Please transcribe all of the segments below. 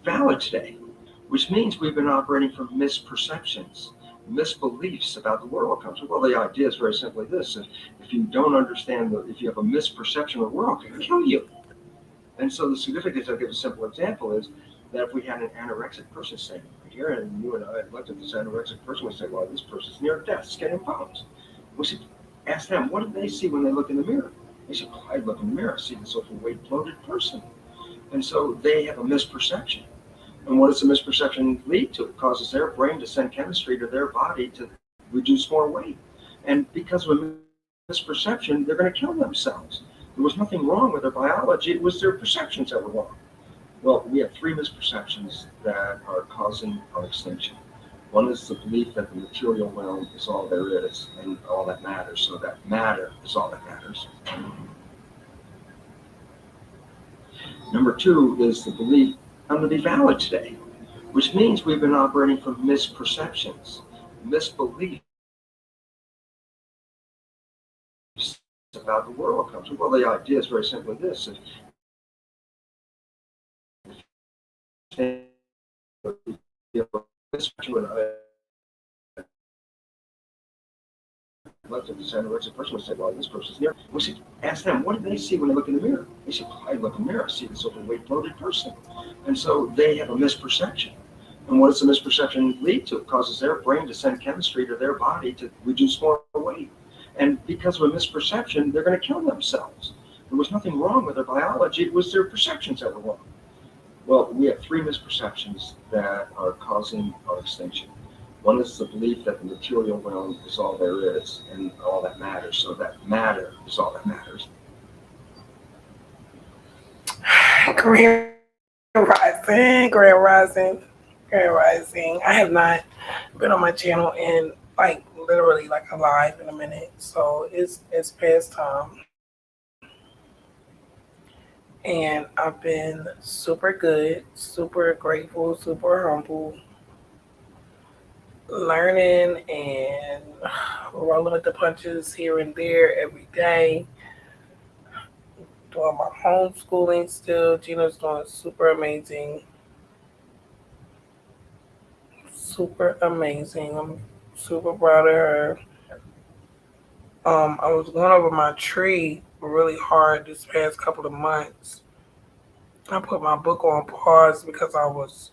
valid today, which means we've been operating from misperceptions, misbeliefs about the world comes. Well, the idea is very simply this: if you don't understand, if you have a misperception of the world, it can kill you. And so the significance, I'll give a simple example, is that if we had an anorexic person standing right here, and you and I had looked at this anorexic person, we say, well, this person's near death, skin and bones. We should ask them, what do they see when they look in the mirror? They say, well, I look in the mirror, I see this overweight, bloated person. And so they have a misperception. And what does the misperception lead to? It causes their brain to send chemistry to their body to reduce more weight. And because of a misperception, they're going to kill themselves. There was nothing wrong with their biology, it was their perceptions that were wrong. Well, we have three misperceptions that are causing our extinction. One is the belief that the material realm is all there is and all that matters, so that matter is all that matters. Number two is the belief to be valid today, which means we've been operating from misperceptions, misbeliefs about the world comes. Well, the idea is very simply this: if you have a misperception, looked at this anorexic person, we say, well, this person's near. We should ask them, what do they see when they look in the mirror? They say, well, I look in the mirror, I see this overweight, bloated person. And so they have a misperception. And what does the misperception lead to? It causes their brain to send chemistry to their body to reduce more weight. And because of a misperception, they're going to kill themselves. There was nothing wrong with their biology, it was their perceptions that were wrong. Well, we have three misperceptions that are causing our extinction. One is the belief that the material realm is all there is and all that matters, so that matter is all that matters. Grand Rising, Grand Rising, Grand Rising. I have not been on my channel in like literally like alive in a minute, so it's past time. And I've been super good, super grateful, super humble, learning and rolling with the punches here and there every day. Doing my homeschooling still. Gina's doing super amazing. Super amazing. I'm super proud of her. I was going over my tree really hard this past couple of months. I put my book on pause because I was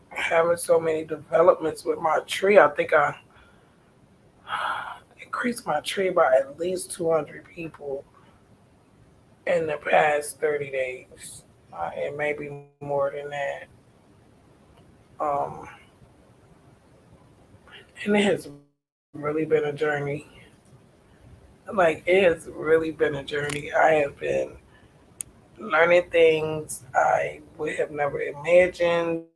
having so many developments with my tree. I think I increased my tree by at least 200 people in the past 30 days. And maybe more than that. Um, and it has really been a journey. Like, it has really been a journey. I have been learning things I would have never imagined.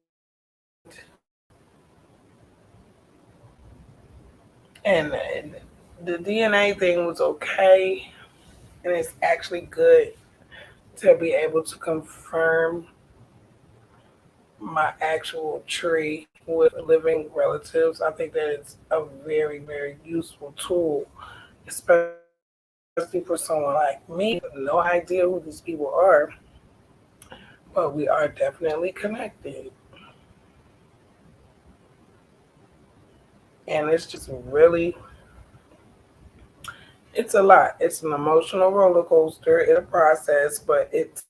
And the DNA thing was okay. And it's actually good to be able to confirm my actual tree with living relatives. I think that it's a very, very useful tool, especially for someone like me. No idea who these people are, but we are definitely connected. And it's just really, it's a lot. It's an emotional roller coaster. It's a process, but it's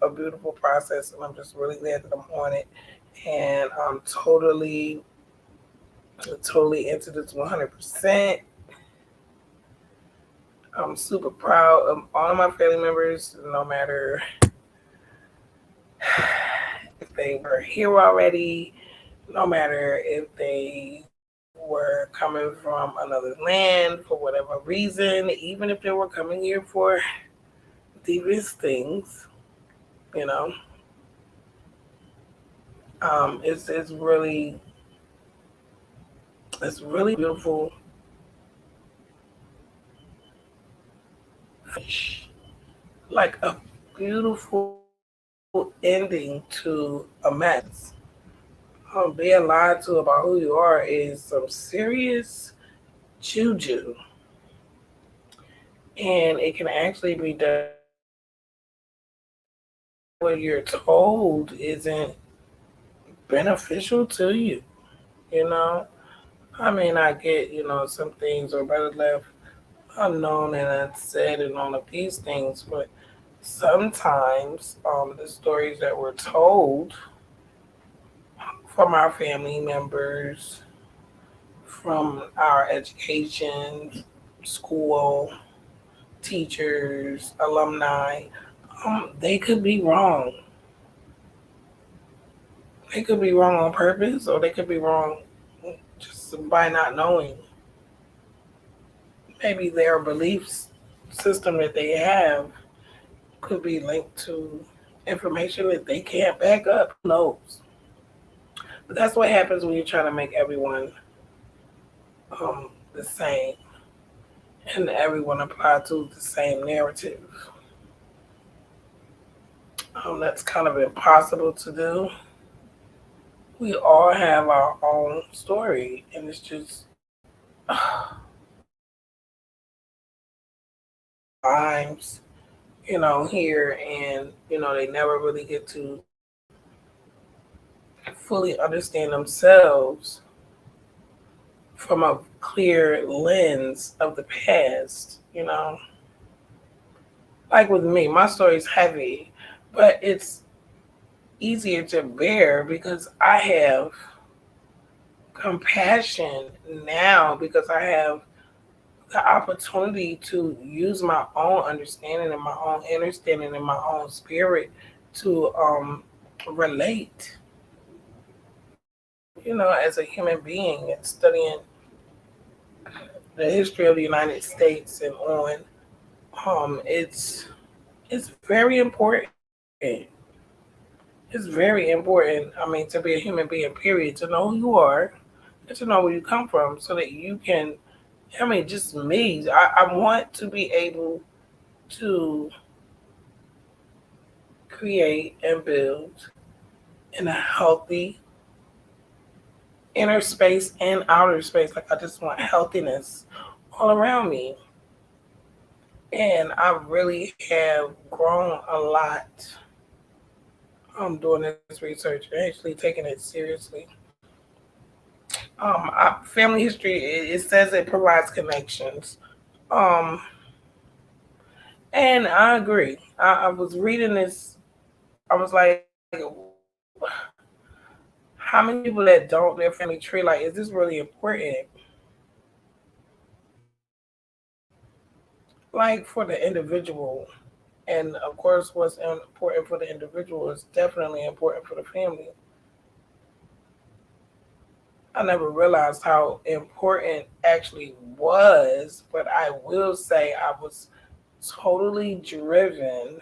a beautiful process. And I'm just really glad that I'm on it. And I'm totally into this 100%. I'm super proud of all of my family members, no matter if they were here already, no matter if they were coming from another land for whatever reason, even if they were coming here for devious things, you know. It's it's really beautiful finish, like a beautiful ending to a mess. Being lied to about who you are is some serious juju, and it can actually be done. What you're told isn't beneficial to you. You know, I mean, I get, some things are better left unknown and unsaid and all of these things, but sometimes the stories that were told from our family members, from our education, school, teachers, alumni, they could be wrong. They could be wrong on purpose, or they could be wrong just by not knowing. Maybe their beliefs system that they have could be linked to information that they can't back up. Who knows? But that's what happens when you're trying to make everyone the same and everyone apply to the same narrative. That's kind of impossible to do. We all have our own story, and it's just times, here, and they never really get to fully understand themselves from a clear lens of the past. Like with me, my story is heavy, but it's easier to bear because I have compassion now, because I have the opportunity to use my own understanding and my own understanding and my own spirit to relate, as a human being, and studying the history of the United States and on, it's very important. It's very important. I mean, to be a human being, period, to know who you are and to know where you come from so that you can, I mean, just me. I want to be able to create and build in a healthy inner space and outer space. Like, I just want healthiness all around me. And I really have grown a lot doing this research and actually taking it seriously. Family history, it says it provides connections. Um, and I agree. I was reading this, I was like, how many people that don't their family tree, like, is this really important? Like, for the individual. And of course, what's important for the individual is definitely important for the family. I never realized how important actually was, but I will say I was totally driven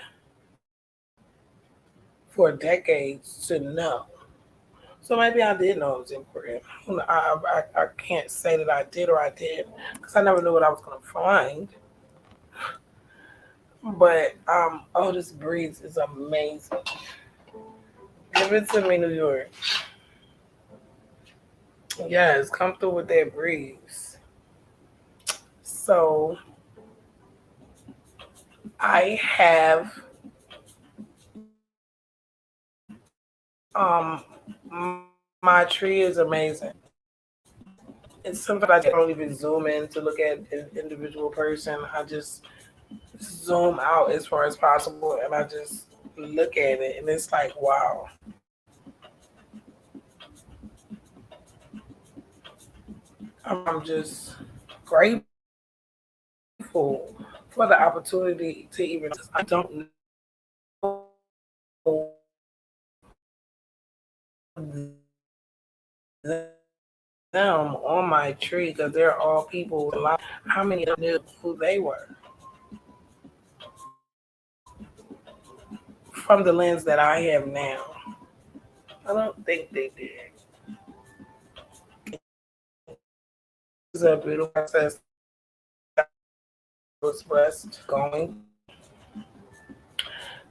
for decades to know. So maybe I did know it was important. I can't say that I did or I did, because I never knew what I was going to find. But oh, this breeze is amazing. Give it to me, New York. Yes, come through with that breeze. So I have my tree is amazing. It's something I don't even zoom in to look at an individual person. I just zoom out as far as possible and I just look at it and it's like, wow. I'm just grateful for the opportunity to even, I don't know them on my tree because they're all people. How many of them knew who they were from the lens that I have now? I don't think they did. It's a beautiful process that was blessed going.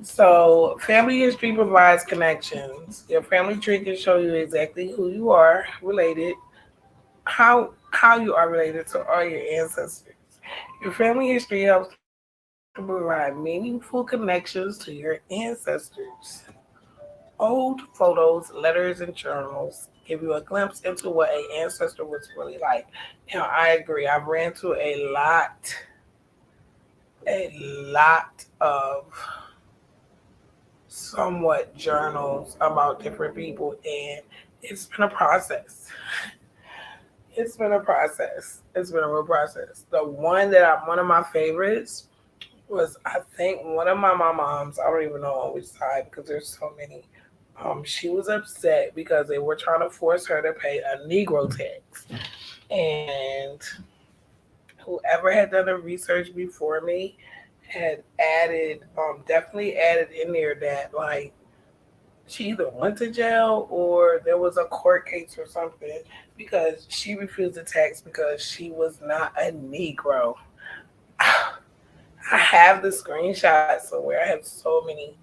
So, family history provides connections. Your family tree can show you exactly who you are related, how you are related to all your ancestors. Your family history helps to provide meaningful connections to your ancestors. Old photos, letters, and journals give you a glimpse into what an ancestor was really like. Now, I agree. I've ran to a lot of somewhat journals about different people, and it's been a process. It's been a process. It's been a real process. One of my favorites was, I think, one of my moms. I don't even know on which side because there's so many. She was upset because they were trying to force her to pay a Negro tax, and whoever had done the research before me had definitely added in there that like she either went to jail or there was a court case or something because she refused the tax because she was not a Negro. I have the screenshots somewhere. I have so many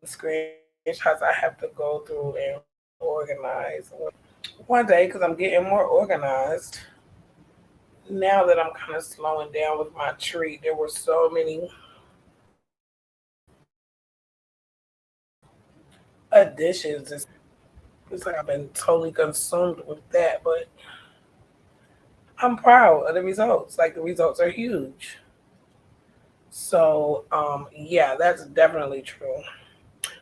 screenshots I have to go through and organize one day because I'm getting more organized now that I'm kind of slowing down with my tree. There were so many additions. It's like I've been totally consumed with that, but I'm proud of the results. Like the results are huge. So, yeah, that's definitely true.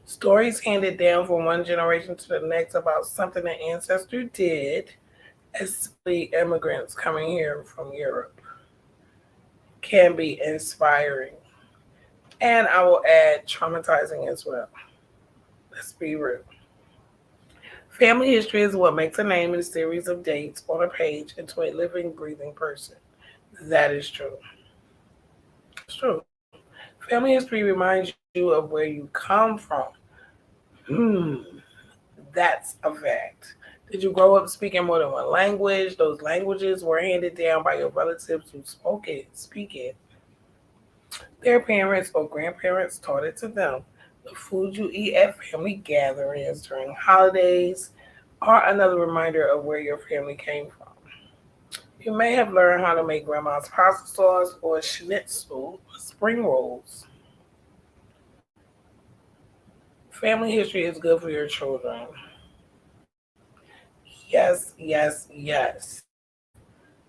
Stories handed down from one generation to the next about something an ancestor did, especially immigrants coming here from Europe, can be inspiring. And I will add traumatizing as well. Let's be real. Family history is what makes a name in a series of dates on a page into a living, breathing person. That is true. It's true. Family history reminds you of where you come from. Hmm, that's a fact. Did you grow up speaking more than one language? Those languages were handed down by your relatives who speak it. Their parents or grandparents taught it to them. The food you eat at family gatherings during holidays are another reminder of where your family came from. You may have learned how to make grandma's pasta sauce or schnitzel spring rolls. Family history is good for your children. Yes, yes, yes.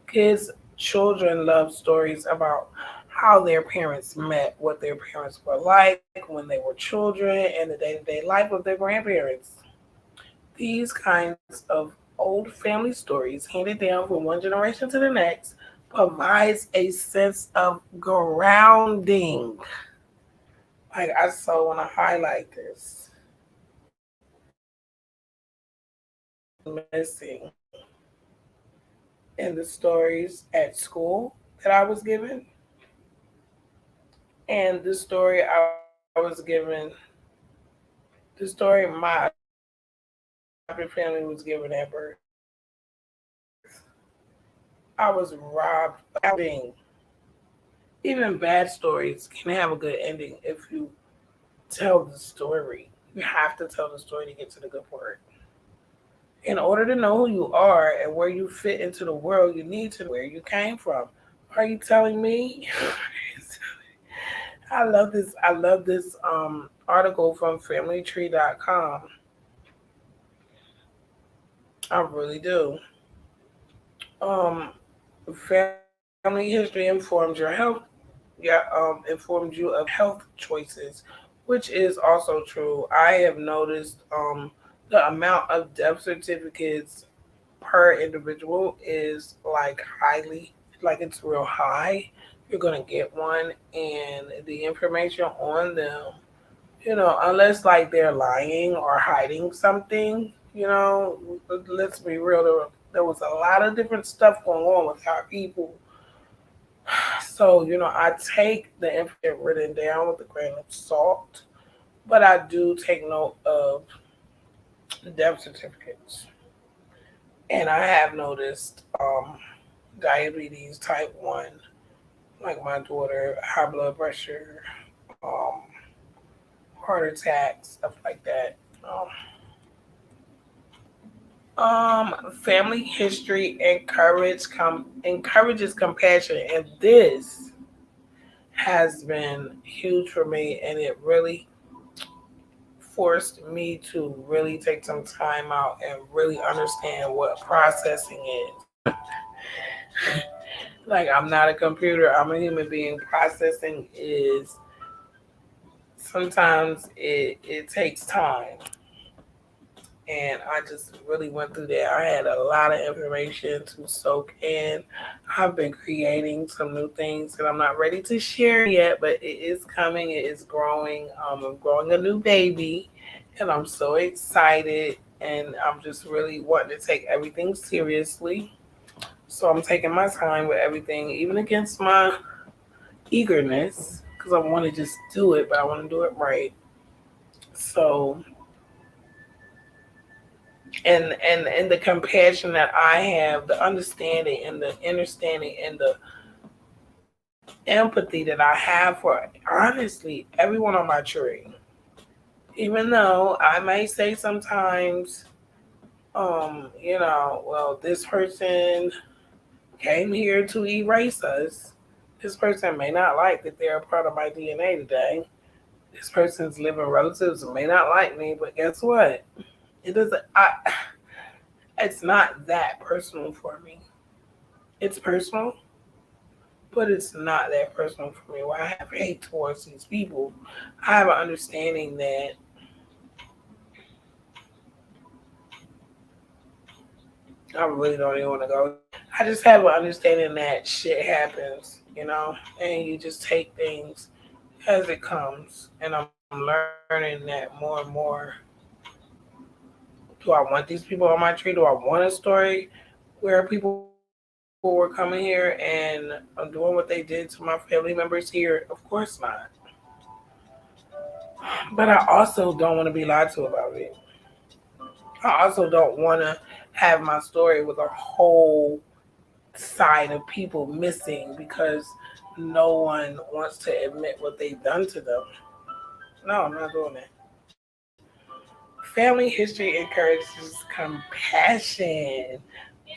Kids, children love stories about how their parents met, what their parents were like when they were children, and the day to day life of their grandparents. These kinds of old family stories, handed down from one generation to the next, provides a sense of grounding. Like, I so want to highlight this. Missing in the stories at school that I was given, and the story I was given, the story my adopted family was given at birth. I was robbed of grounding. Even bad stories can have a good ending if you tell the story. You have to tell the story to get to the good part. In order to know who you are and where you fit into the world, you need to know where you came from. Are you telling me? I love this article from familytree.com. I really do. Um, Family history informs you of your health choices, which is also true. I have noticed the amount of death certificates per individual is like highly, like it's real high. You're gonna get one, and the information on them, unless like they're lying or hiding something, let's be real. There was a lot of different stuff going on with our people. So, I take the information written down with a grain of salt, but I do take note of the death certificates. And I have noticed diabetes type 1, like my daughter, high blood pressure, um, heart attacks, stuff like that. Family history encourages compassion, and this has been huge for me, and it really forced me to really take some time out and really understand what processing is. Like, I'm not a computer, I'm a human being. Processing is sometimes it takes time. And I just really went through that. I had a lot of information to soak in. I've been creating some new things that I'm not ready to share yet, but it is coming. It is growing. I'm growing a new baby, and I'm so excited. And I'm just really wanting to take everything seriously. So I'm taking my time with everything, even against my eagerness, because I want to just do it, but I want to do it right. So and the compassion that I have, the understanding and the understanding and the empathy that I have for honestly everyone on my tree. Even though I may say sometimes, well, this person came here to erase us. This person may not like that they're a part of my DNA today. This person's living relatives may not like me, but guess what? It doesn't. It's not that personal for me. It's personal, but it's not that personal for me. Where I have hate towards these people, I have an understanding that I really don't even want to go. I just have an understanding that shit happens, and you just take things as it comes. And I'm learning that more and more. Do I want these people on my tree? Do I want a story where people were coming here and doing what they did to my family members here? Of course not. But I also don't want to be lied to about it. I also don't want to have my story with a whole side of people missing because no one wants to admit what they've done to them. No, I'm not doing that. Family history encourages compassion.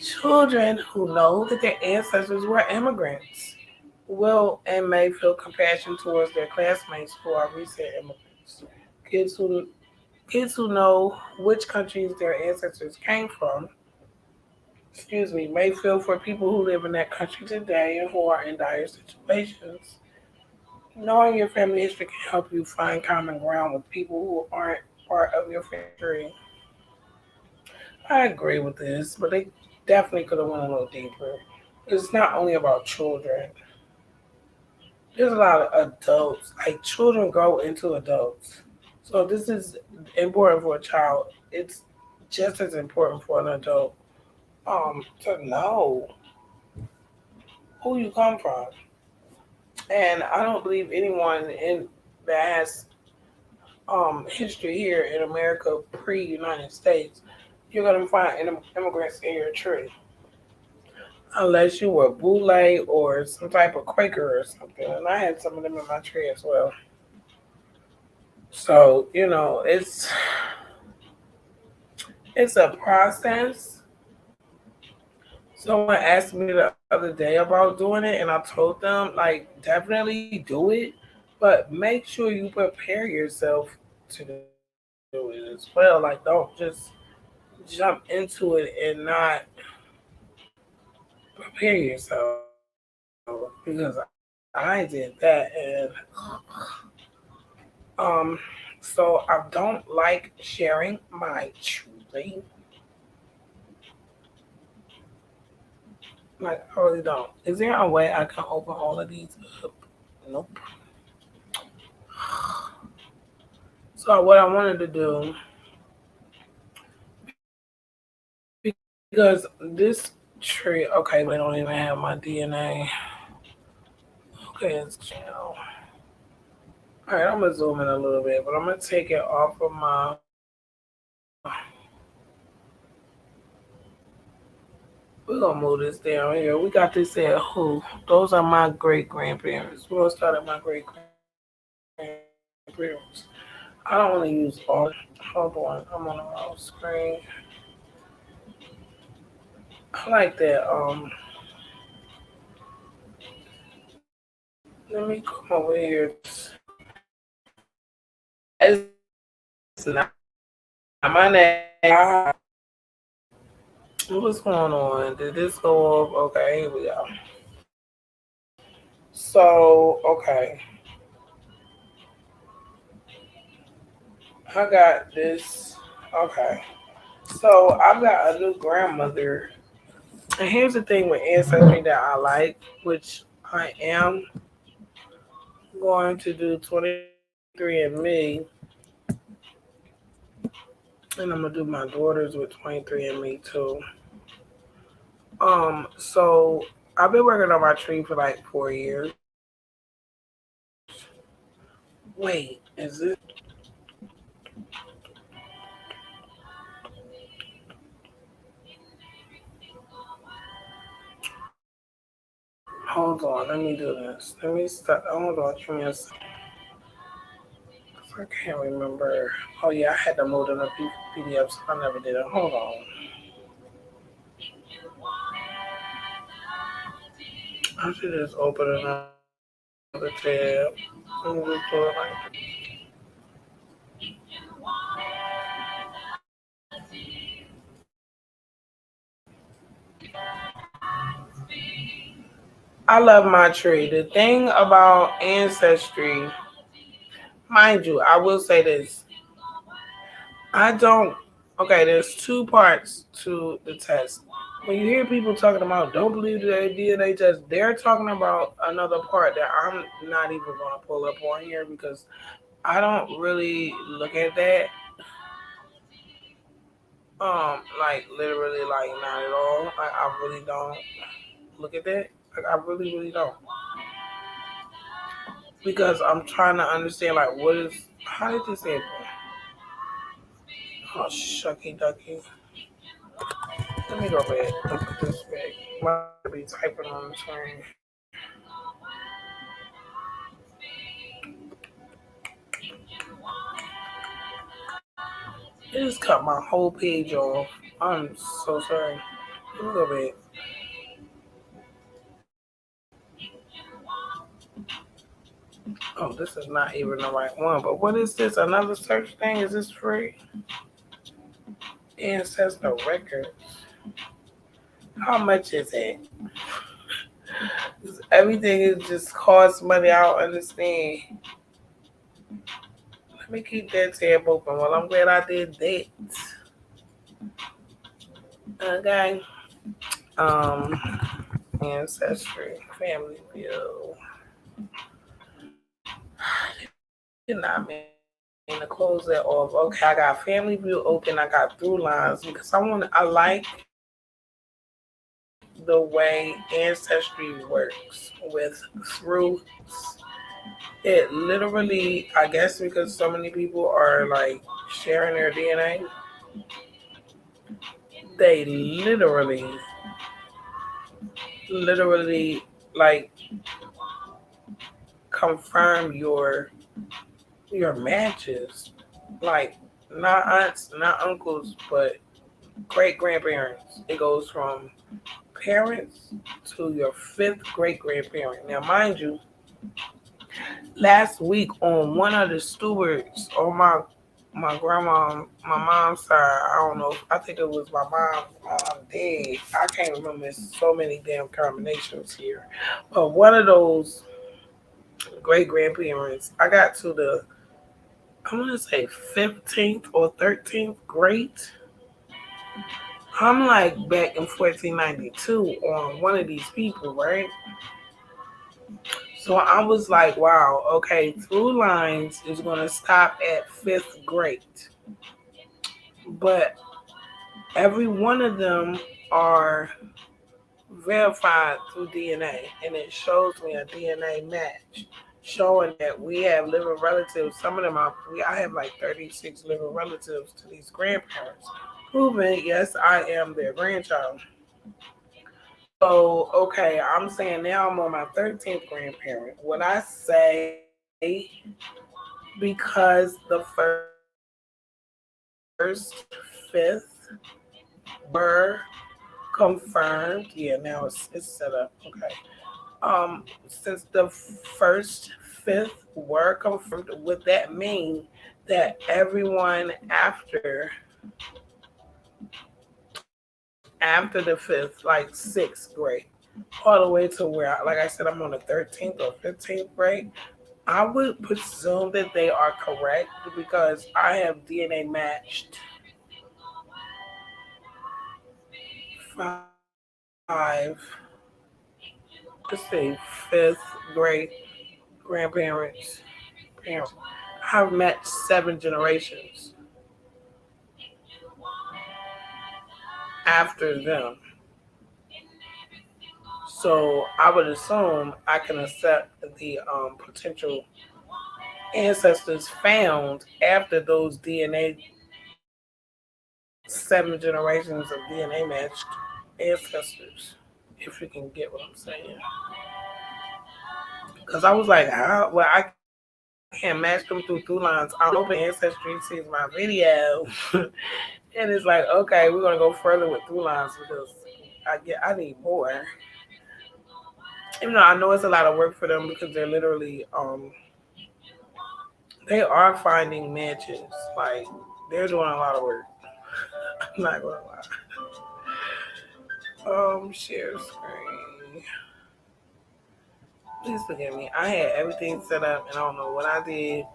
Children who know that their ancestors were immigrants will and may feel compassion towards their classmates who are recent immigrants. Kids who Kids who know which countries their ancestors came from, may feel for people who live in that country today and who are in dire situations. Knowing your family history can help you find common ground with people who aren't part of your family tree. I agree with this, but they definitely could have went a little deeper. It's not only about children. There's a lot of adults. Like children grow into adults. So this is important for a child. It's just as important for an adult to know who you come from. And I don't believe anyone in that has history here in America pre-United States, you're gonna find immigrants in your tree, unless you were Boule or some type of Quaker or something. And I had some of them in my tree as well. So it's a process. Someone asked me the other day about doing it, and I told them, like, definitely do it, but make sure you prepare yourself to do it as well. Like, don't just jump into it and not prepare yourself because I did that. And so I don't like sharing my truth. Like, I really don't. Is there a way I can open all of these up? Nope. So what I wanted to do, because this tree, okay, but they don't even have my DNA. Okay, it's channel. All right, I'm gonna zoom in a little bit, but I'm gonna take it off of my. We're gonna move this down here. We got this at who? Those are my great grandparents. We're gonna start at my great grandparents. I don't want to use all. Hold on, I'm on the wrong screen. I like that. Let me come over here. As not my name. What's going on? Did this go off? Okay, here we go. So, okay. I got this. Okay. So, I've got a new grandmother. And here's the thing with Ancestry that I like, which I am going to do 23andMe, and I'm going to do my daughters with 23andMe too. So I've been working on my tree for like 4 years. Wait, is it? Hold on, let me do this. Let me start. Hold on, give me a second. I can't remember. Oh yeah, I had to move to the PDF, so I never did it. Hold on. I should just open another tab. Let me just do it like I love my tree. The thing about Ancestry, mind you, I will say this. I don't. Okay, there's two parts to the test. When you hear people talking about don't believe their DNA test, they're talking about another part that I'm not even going to pull up on here because I don't really look at that. Like literally, like not at all. Like I really don't look at that. Like I really, really don't because I'm trying to understand like what is how did this happen? Oh shucky ducky. Let me go back and put this back. Might be typing on the screen. It just cut my whole page off. I'm so sorry. Let me go back. Oh, this is not even the right one. But what is this? Another search thing? Is this free? Ancestor records. How much is it? Everything is just costs money. I don't understand. Let me keep that tab open. Well, I'm glad I did that. Okay. Um, Ancestry, family view. Did not mean to close that off. Okay, I got family view open. I got through lines because I like the way Ancestry works with through. It literally, I guess, because so many people are like sharing their DNA, they literally like confirm your matches, like not aunts, not uncles, but great grandparents. It goes from parents to your fifth great grandparent. Now, mind you, last week on one of the stewards on my grandma, my mom's side, I don't know, I think it was my mom, dad. I can't remember. There's so many damn combinations here. But one of those great grandparents, I got to the, I want to say 15th or 13th grade. I'm like back in 1492 on one of these people, right? So I was like, wow, okay, Through Lines is going to stop at fifth grade. But every one of them are verified through DNA, and it shows me a DNA match showing that we have living relatives. Some of them I have like 36 living relatives to these grandparents, proving yes, I am their grandchild. So, okay, I'm saying now I'm on my 13th grandparent. Would I say because the first, fifth were confirmed? Yeah, now it's set up. Okay. Since the first, fifth were confirmed, would that mean that everyone after the fifth, like sixth grade, all the way to where, like I said, I'm on the 13th or 15th grade, I would presume that they are correct because I have DNA matched five, let's say fifth grade grandparents, parents. I've matched 7 generations after them. So I would assume I can accept the potential ancestors found after those DNA 7 generations of DNA matched ancestors. If you can get what I'm saying, because I was like, how? Well, I can't match them through lines. I'm open ancestry, sees my video, and it's like, okay, we're gonna go further with through lines because I need more. Even though I know it's a lot of work for them because they're literally they are finding matches. Like they're doing a lot of work. I'm not gonna lie. Share screen. Please forgive me. I had everything set up and I don't know what I did.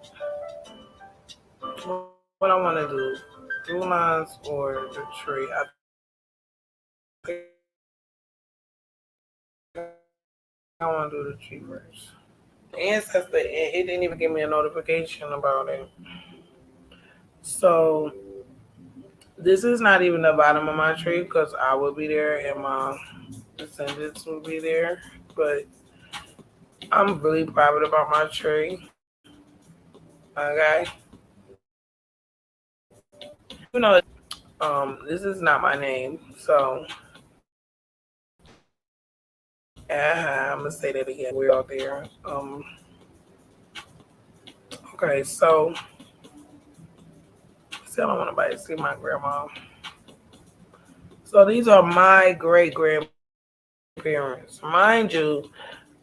What I want to do, through lines or the tree. I think I want to do the tree first. Ancestor, it didn't even give me a notification about it. So this is not even the bottom of my tree because I will be there and my descendants will be there. But I'm really private about my tree. Okay, you know, this is not my name, so I'm gonna say that again. We're out there. Okay, so still don't want nobody to see my grandma. So these are my great grandparents. Mind you,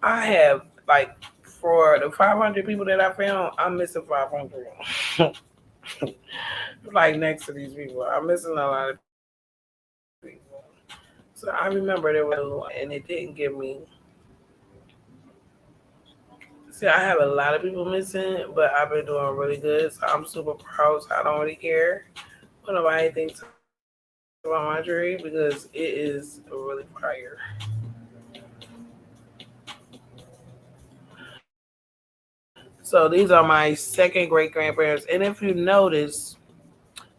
I have like for the 500 people that I found, I'm missing 500. Like next to these people, I'm missing a lot of people. So I remember there was and it didn't give me. See, I have a lot of people missing, but I've been doing really good. So I'm super proud. So I don't really care what nobody thinks about my tree because it is really fire. So these are my second great grandparents. And if you notice,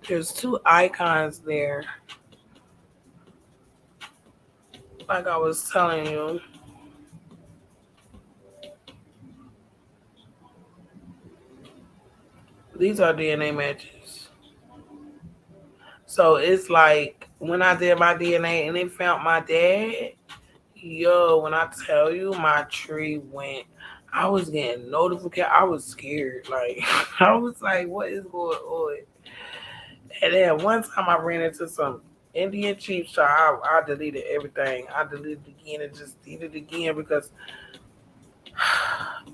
there's 2 icons there. Like I was telling you, these are DNA matches. So it's like when I did my DNA and they found my dad, yo, when I tell you my tree went, I was getting notification. I was scared. Like I was like, what is going on? And then one time I ran into some Indian chiefs, so I deleted everything. I deleted it again and just deleted it again because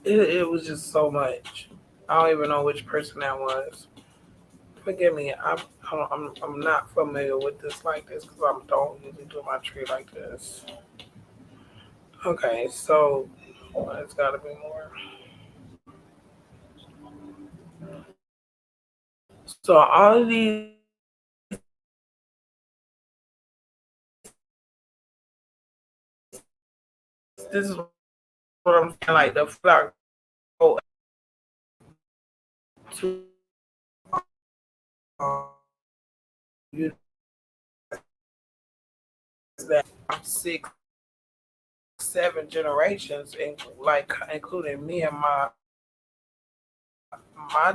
it was just so much. I don't even know which person that was. Forgive me, I'm not familiar with this like this because I don't usually do my tree like this. Okay, so it's got to be more. So all of these, this is what I'm saying. Like the flock go to you that 6, 7 generations, and like including me and my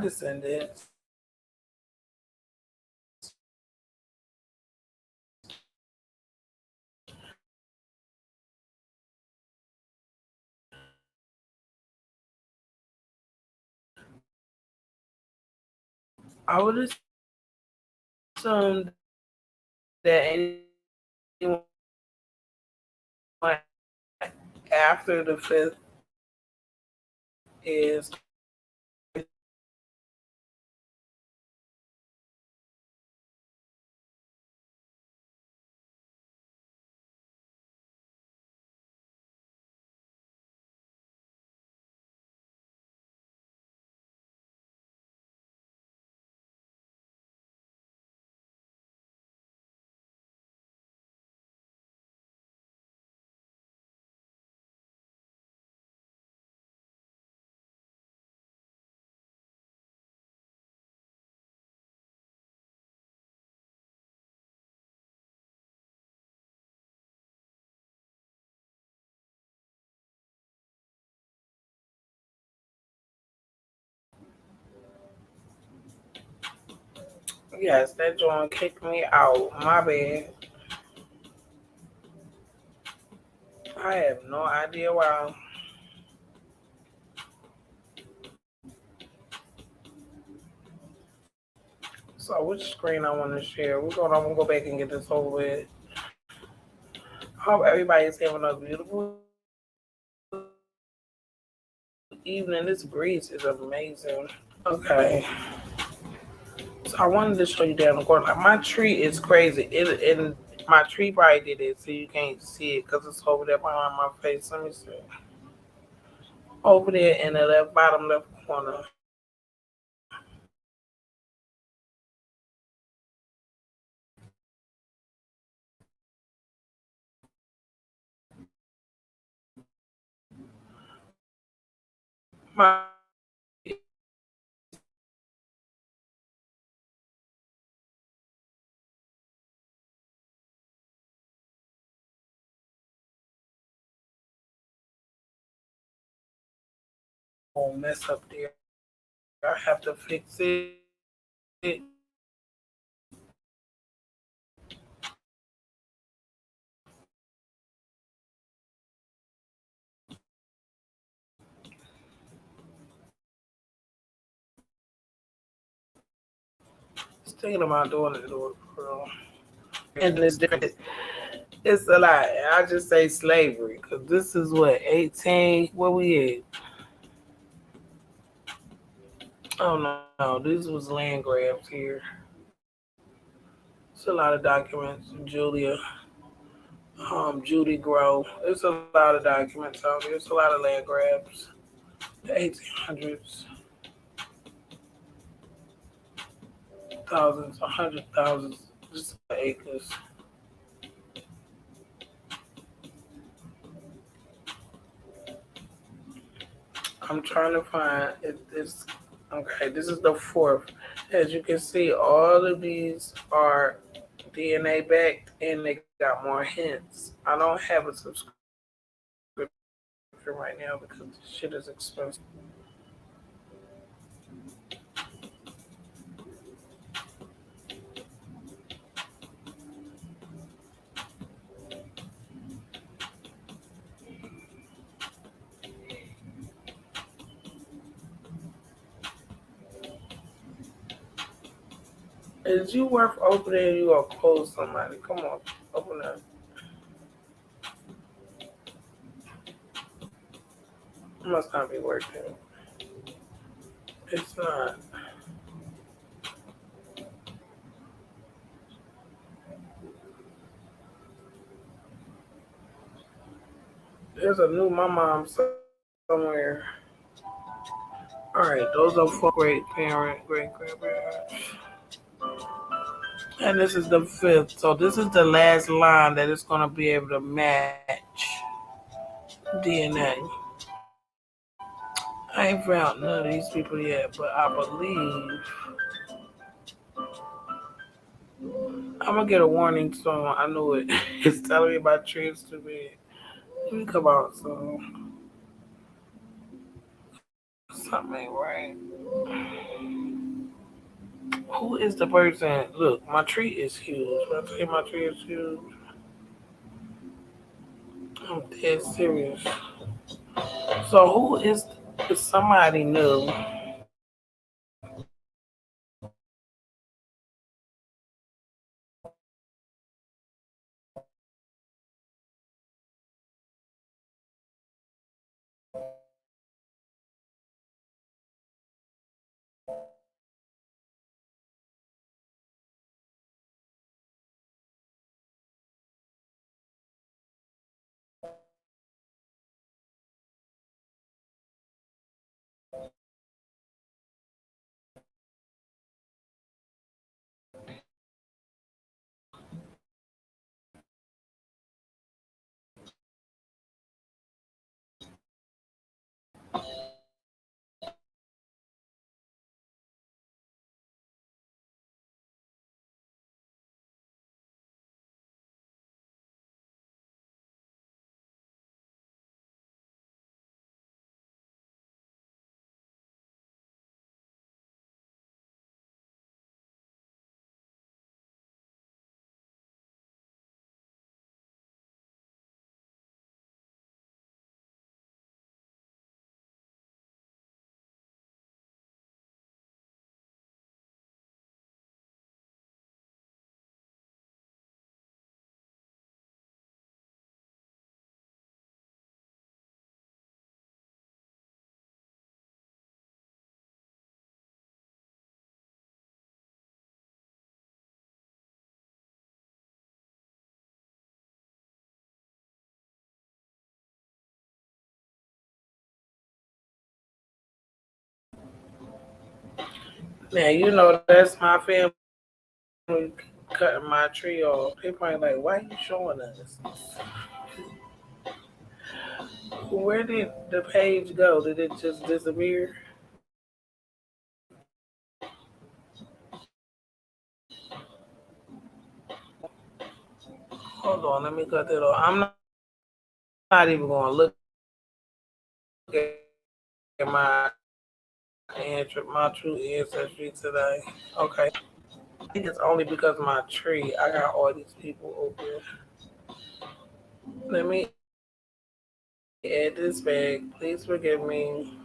descendants. I would assume that anyone after the fifth is is yes, that joint kicked me out. My bad. I have no idea why. So which screen I want to share? I'm gonna go back and get this over with. Hope everybody's having a beautiful evening. This breeze is amazing. Okay. So I wanted to show you down the corner. Like, my tree is crazy. And my tree probably did it, so you can't see it because it's over there behind my face. Let me see. Over there in the left bottom left corner. My won't mess up there. I have to fix it. Just thinking about doing it, bro. And it's different. It's a lot. I just say slavery because this is what 18. Where we at? Oh no, this was land grabs here. It's a lot of documents. Judy Grow. There's a lot of documents out there. There's a lot of land grabs. The 1800s, thousands, 100,000, just acres. I'm trying to find it. This okay. This is the fourth. As you can see, all of these are DNA backed, and they got more hints. I don't have a subscription right now because this shit is expensive. Is you worth opening? You gonna close somebody? Come on, open up. It must not be working. It's not. There's a new my mom somewhere. All right, those are for great parent, great grandparents. And this is the fifth. So this is the last line that it's gonna be able to match DNA. I ain't found none of these people yet, but I believe I'm gonna get a warning song. I know it. It's telling me my tree is too big. Let me come out so something ain't right. Who is the person? Look, my tree is huge. When I tell you my tree is huge, I'm dead serious. So who is somebody new? Now you know that's my family cutting my tree off. They probably like, why you showing us? Where did the page go? Did it just disappear? Hold on, let me cut that off. I'm not even going to look at my my true ancestry today. Okay. I think it's only because of my tree. I got all these people over. Let me add this back. Please forgive me.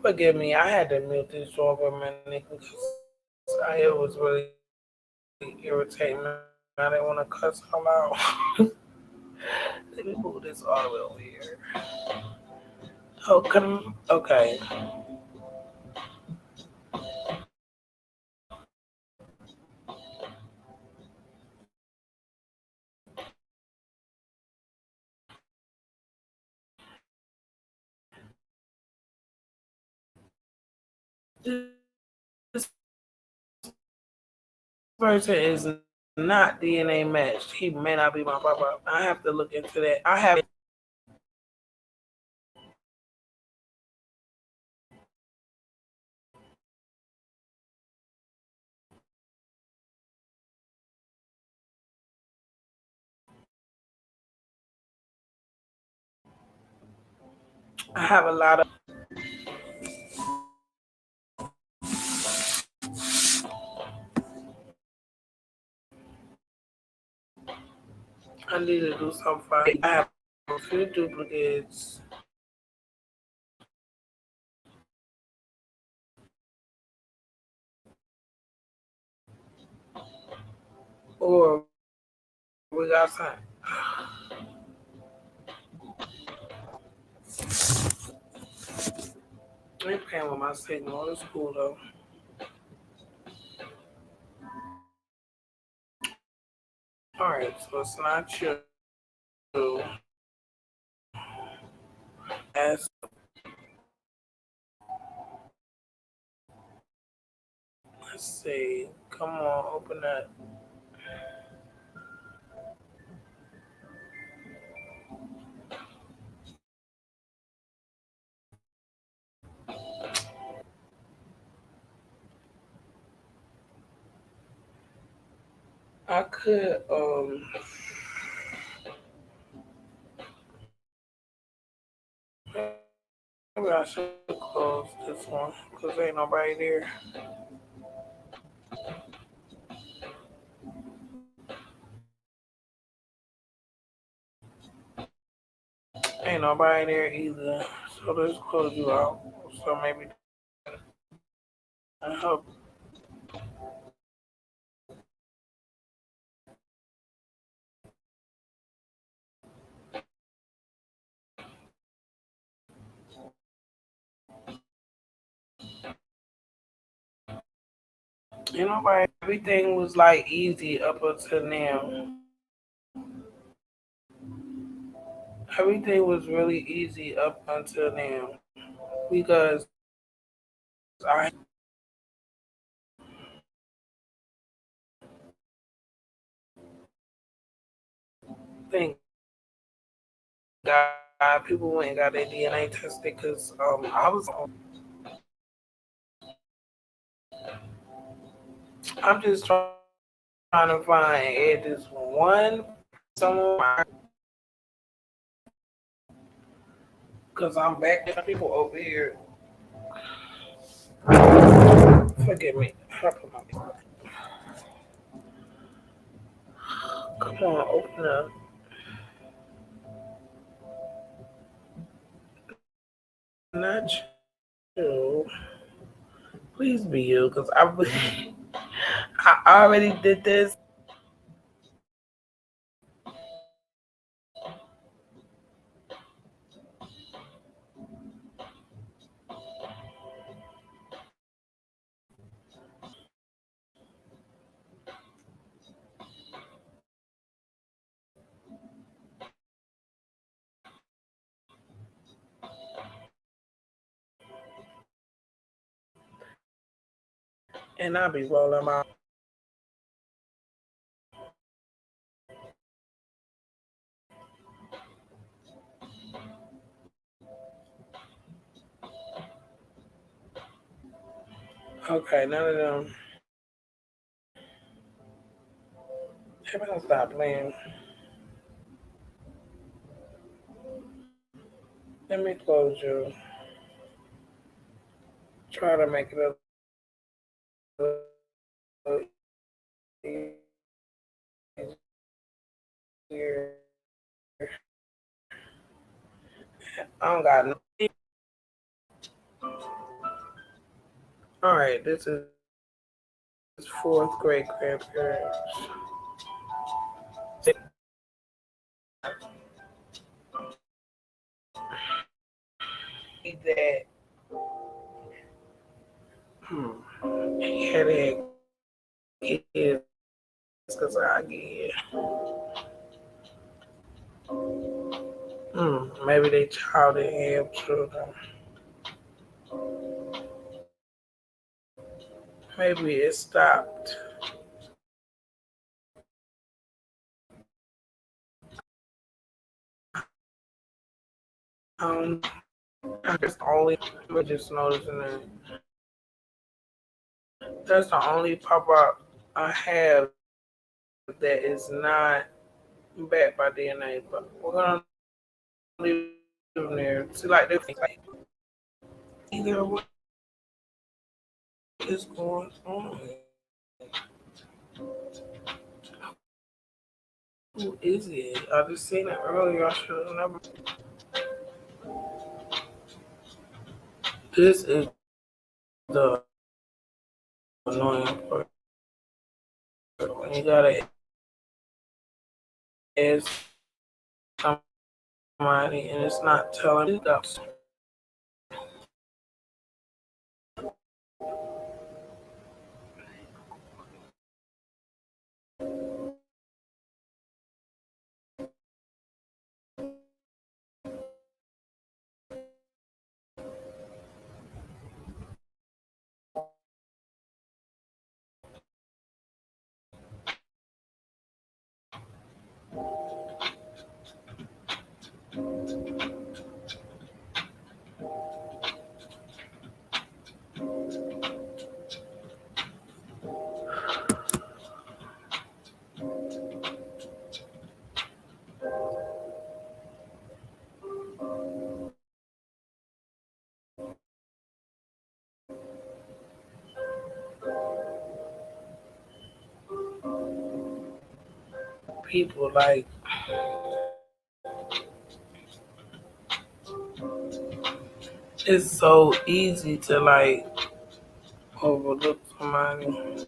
Forgive me. I had to mute this joint for a minute because it was really irritating. I didn't want to cuss all out. Let me move this all the way over here. Okay. This person is not DNA matched. He may not be my papa. I have to look into that. I have a lot of. I need to do something. I have a few duplicates. Or we got some. I ain't paying with my signal. It's cool though. Alright, so it's not you. As let's see. Come on, open that. I could maybe I should close this one because ain't nobody there. Ain't nobody there either. So let's close you out. So maybe I hope. Ain't nobody. Everything was like easy up until now. Everything was really easy up until now because I think God people went and got their DNA tested because I was I'm just trying to find this one someone because I'm back there people over here. Forgive me. Come on, open up. Not you. Please be you, because I already did this. And I'll be rolling my. Okay, none of them. Everybody stop playing. Let me close you. Try to make it a little easier. I don't got no. All right, this is fourth great grandparents. That he had kids because I get maybe they child didn't have children. Maybe it stopped. Um, that's the only. I just noticing that that's the only pop up I have that is not backed by DNA. But we're gonna leave them there. See, like they like either what is going on. Who is it? I just seen it earlier. I should have never. This is the annoying part. When you gotta ask somebody and it's not telling you that. people. Like, it's so easy to like overlook somebody.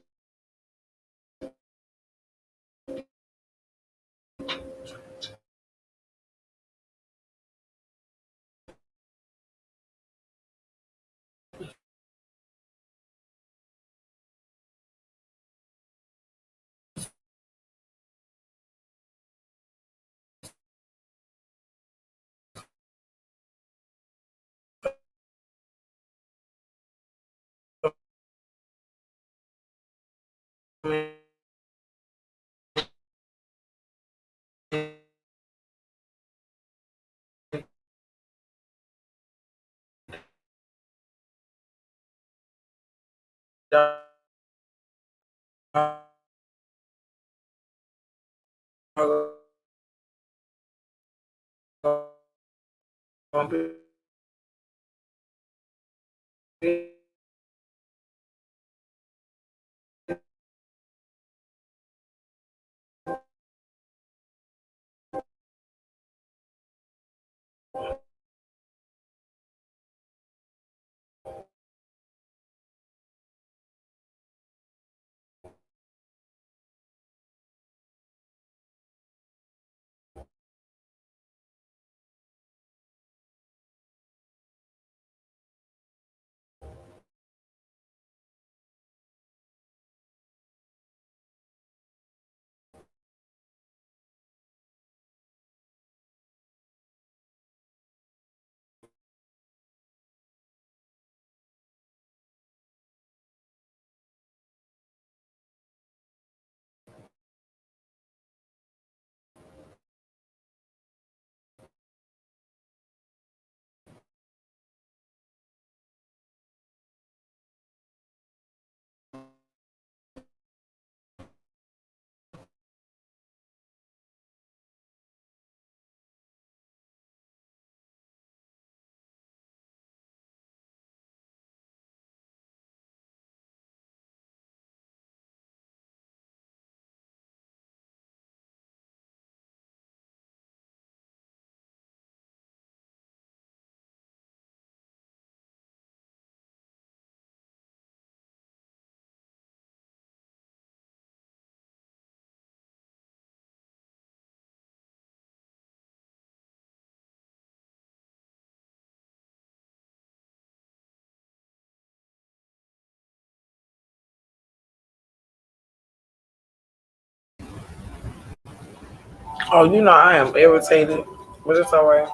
Oh, you know I am irritated, but it's alright.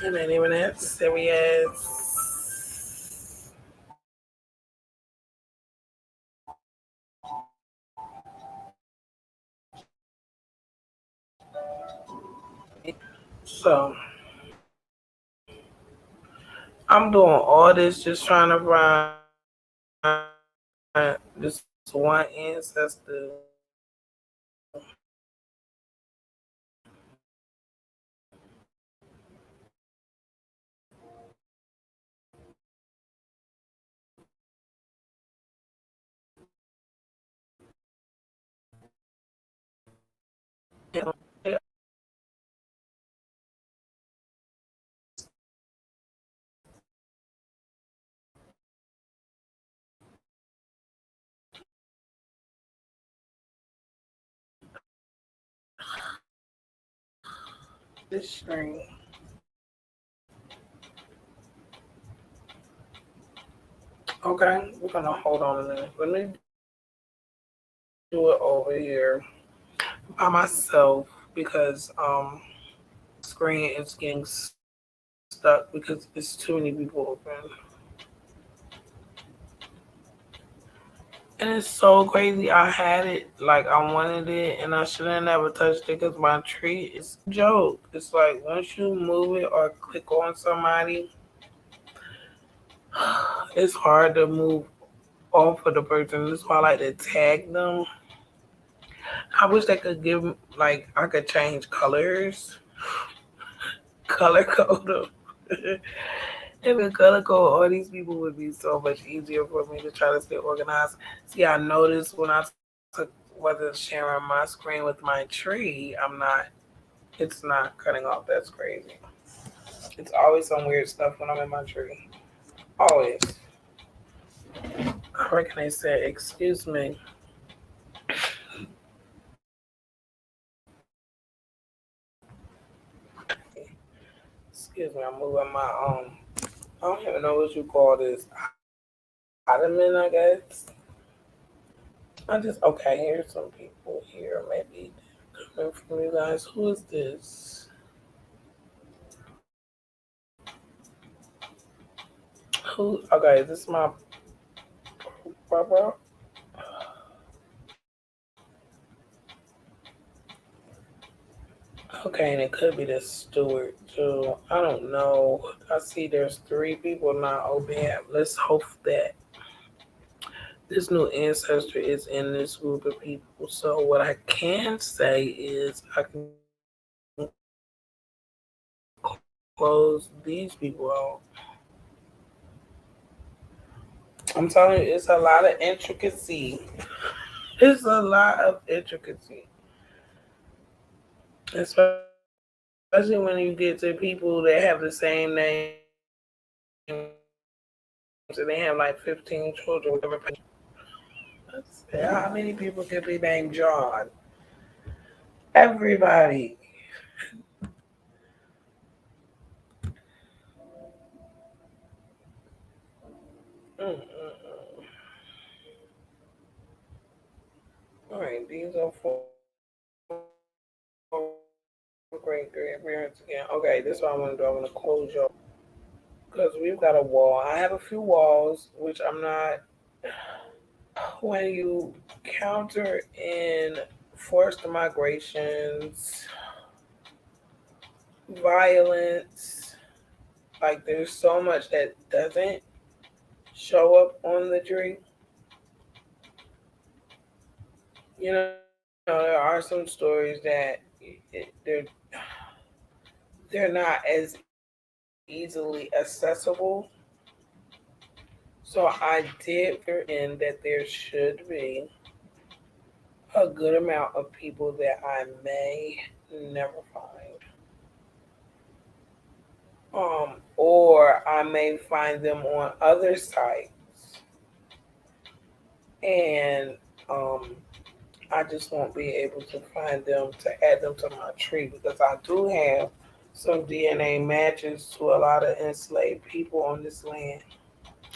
It ain't even that serious. So I'm doing all this just trying to find this one ancestor. This string. Okay, we're gonna hold on a minute. Let me do it over here by myself because screen is getting stuck because it's too many people open. And it's so crazy. I had it like I wanted it, and I should have never touched it because my tree is a joke. It's like once you move it or click on somebody, it's hard to move off of the person. That's why I like to tag them. I wish they could give like I could change colors, color code them. If a color code all these people would be so much easier for me to try to stay organized. See, I noticed when I to whether sharing my screen with my tree, I'm not. It's not cutting off. That's crazy. It's always some weird stuff when I'm in my tree. Always. I reckon they said, "Excuse me." Excuse me. I'm moving my I don't even know what you call this. Ottoman, I guess. I just okay. Here's some people here. Maybe coming from you guys. Who is this? Who? Okay, this is my Barbara. Okay, and it could be the steward too. I don't know. I see there's three people not open. Let's hope that this new ancestor is in this group of people. So what I can say is I can close these people out. I'm telling you, it's a lot of intricacy. It's a lot of intricacy, especially when you get to people that have the same name and they have like 15 children with every patient. How many people can be named John? Everybody. Mm-mm-mm. All right, these are four great grandparents again. Okay, this is what I want to do. I want to close your because we've got a wall. I have a few walls, which I'm not. When you counter in forced migrations, violence, like there's so much that doesn't show up on the tree. There are some stories that they're not as easily accessible. So I did fear in that there should be a good amount of people that I may never find. Or I may find them on other sites and I just won't be able to find them to add them to my tree because I do have some DNA matches to a lot of enslaved people on this land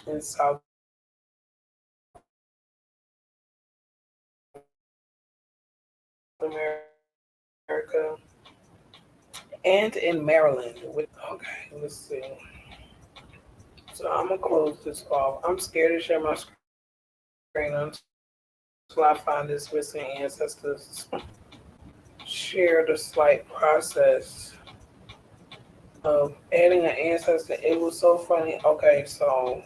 in South America and in Maryland. Okay, let's see. So I'm gonna close this off. I'm scared to share my screen until I find this missing ancestors. Share the slight process of adding an ancestor. It was so funny. Okay, so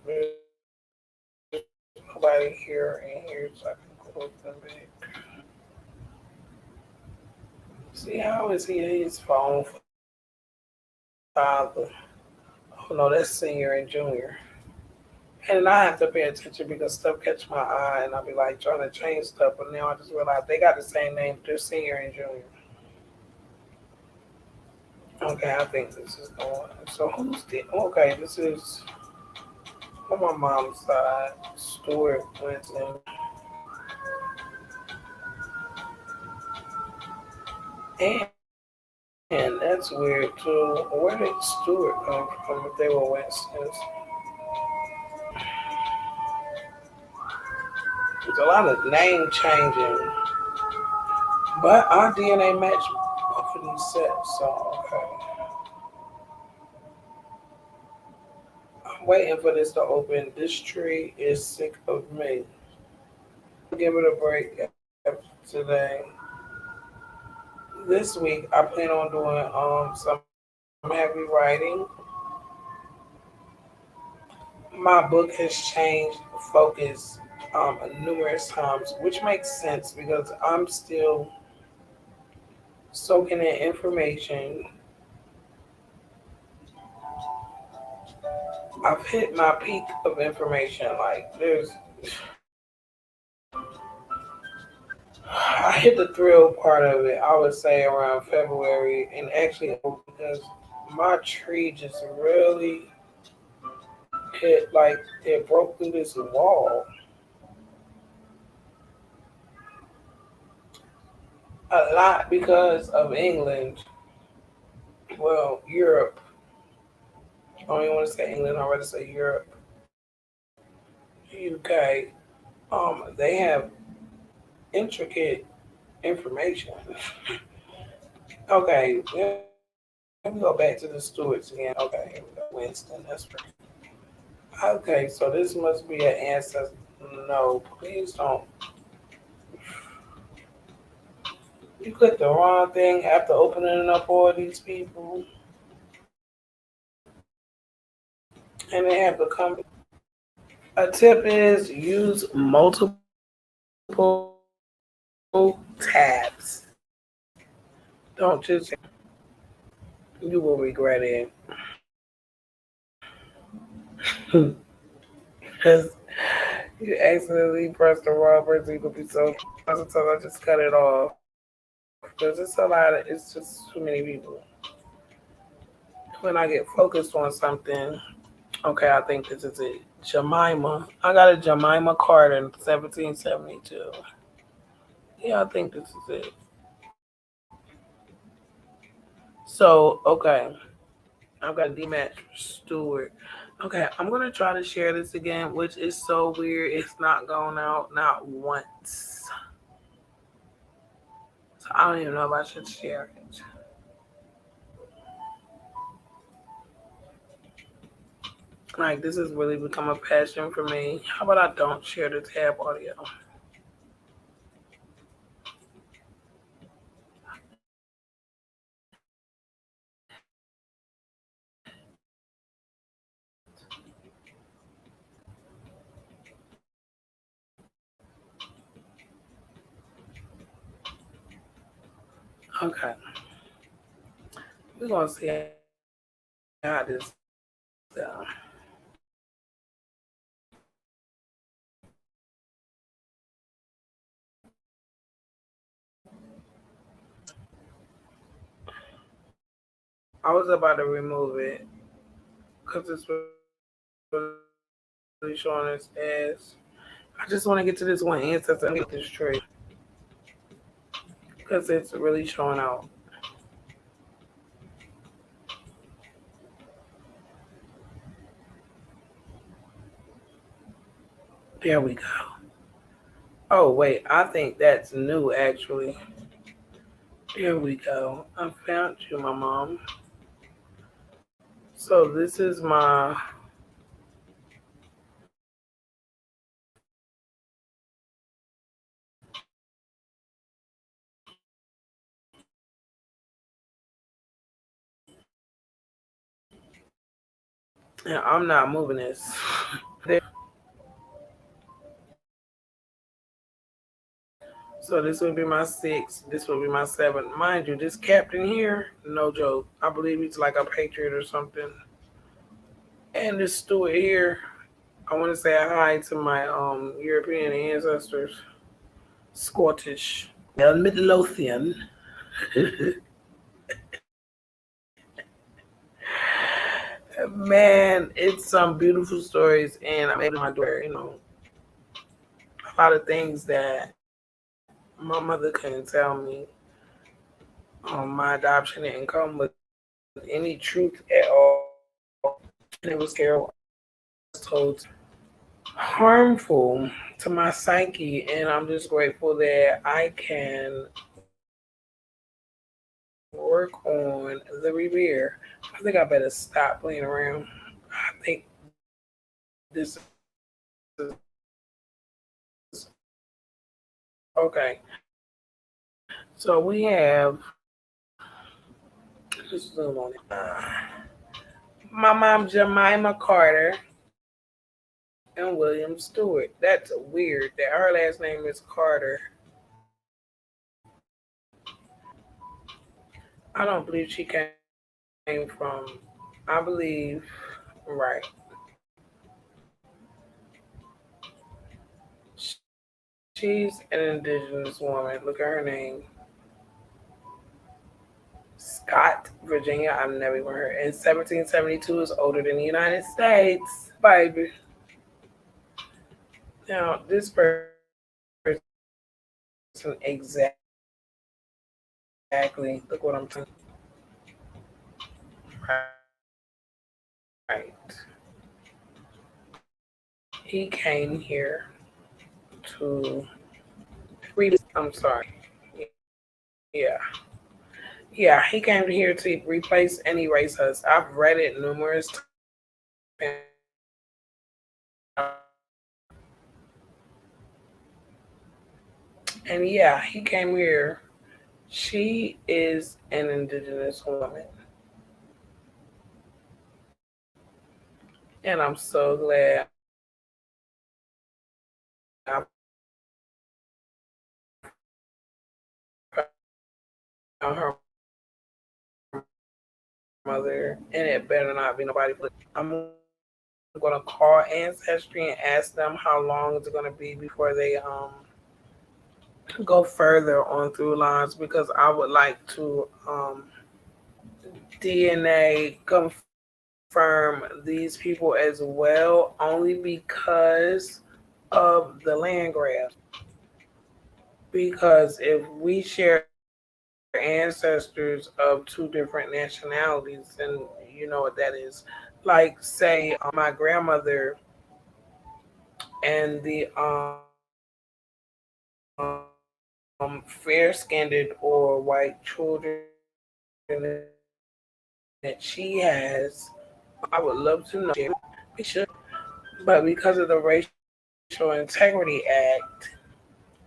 there's nobody here in here, so I can close them back. See, how is he his phone father? Oh no, that's senior and junior. And I have to pay attention because stuff catch my eye, and I'll be like trying to change stuff. But now I just realize they got the same name. They're senior and junior. Okay, I think this is the one. So who's the? Okay, this is on my mom's side. Stuart Clinton, and that's weird too. Where did Stuart come from? If they were Winston's, there's a lot of name changing, but our DNA match both of these sets. So okay. I'm waiting for this to open. This tree is sick of me. Give it a break today. This week, I plan on doing some heavy writing. My book has changed focus numerous times, which makes sense because I'm still soaking in information. I've hit my peak of information. Like there's hit the thrill part of it, I would say around February, and actually because my tree just really hit like it broke through this wall a lot because of England. Well, Europe. I don't even want to say England. I'd rather say Europe, UK. They have intricate information. Okay, let me go back to the Stewarts again. Okay, here we go. Winston, that's right. Okay, so this must be an ancestor. No, please don't. You clicked the wrong thing after opening up all these people, and they have to come. A tip is use multiple tabs. Don't just, you will regret it. Because you accidentally pressed the wrong person, you could be so. Sometimes I just cut it off. Because it's a lot of, it's just too many people. When I get focused on something, okay, I think this is it. Jemima. I got a Jemima Carter in 1772. Yeah, I think this is it. So, okay, I've got D-Match Stewart. Okay, I'm going to try to share this again, which is so weird. It's not going out, not once. So I don't even know if I should share it. Like, this has really become a passion for me. How about I don't share the tab audio? Okay, we're going to see how this down. I was about to remove it because it's really showing its ass. I just want to get to this one ancestor and get this tree because it's really showing out. There we go. Oh, wait, I think that's new actually. There we go. I found you, my mom. So this is my. And I'm not moving this. So this would be my six. This would be my seven. Mind you, this captain here, no joke. I believe he's like a patriot or something. And this steward here, I want to say hi to my European ancestors, Scottish, Midlothian. Man, it's some beautiful stories, and I'm able to my daughter, a lot of things that my mother couldn't tell me. My adoption didn't come with any truth at all. It was terrible. I was told harmful to my psyche, and I'm just grateful that I can work on the revere. I think I better stop playing around. I think this is okay. So we have just zoom on it. My mom Jemima Carter and William Stewart. That's weird that her last name is Carter. I don't believe she came from. I believe right. She's an indigenous woman. Look at her name. Scott, Virginia. I've never even heard. In 1772 is older than the United States. Baby. Now, this person exactly, look what I'm talking. Right. He came here to I'm sorry. Yeah. Yeah, he came here to replace and erase us. I've read it numerous times. And yeah, he came here. She is an indigenous woman. And I'm so glad I found her mother. And it better not be nobody. I'm going to call Ancestry and ask them how long is it going to be before they go further on through lines, because I would like to DNA confirm these people as well, only because of the land grabs. Because if we share ancestors of two different nationalities, then you know what that is. Like, say, my grandmother and the fair skinned or white children that she has, I would love to know. We should. But because of the Racial Integrity Act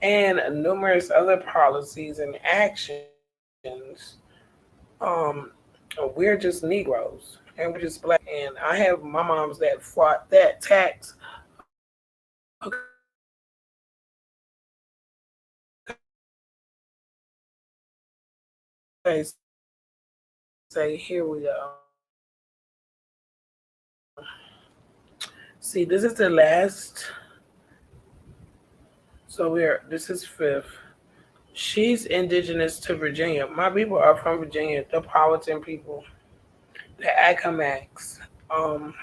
and numerous other policies and actions, um, we're just Negroes and we're just black. And I have my moms that fought that tax. Okay, say here we go. See, this is the last. So this is fifth. She's indigenous to Virginia. My people are from Virginia, the Powhatan people, the Accomacs. Um,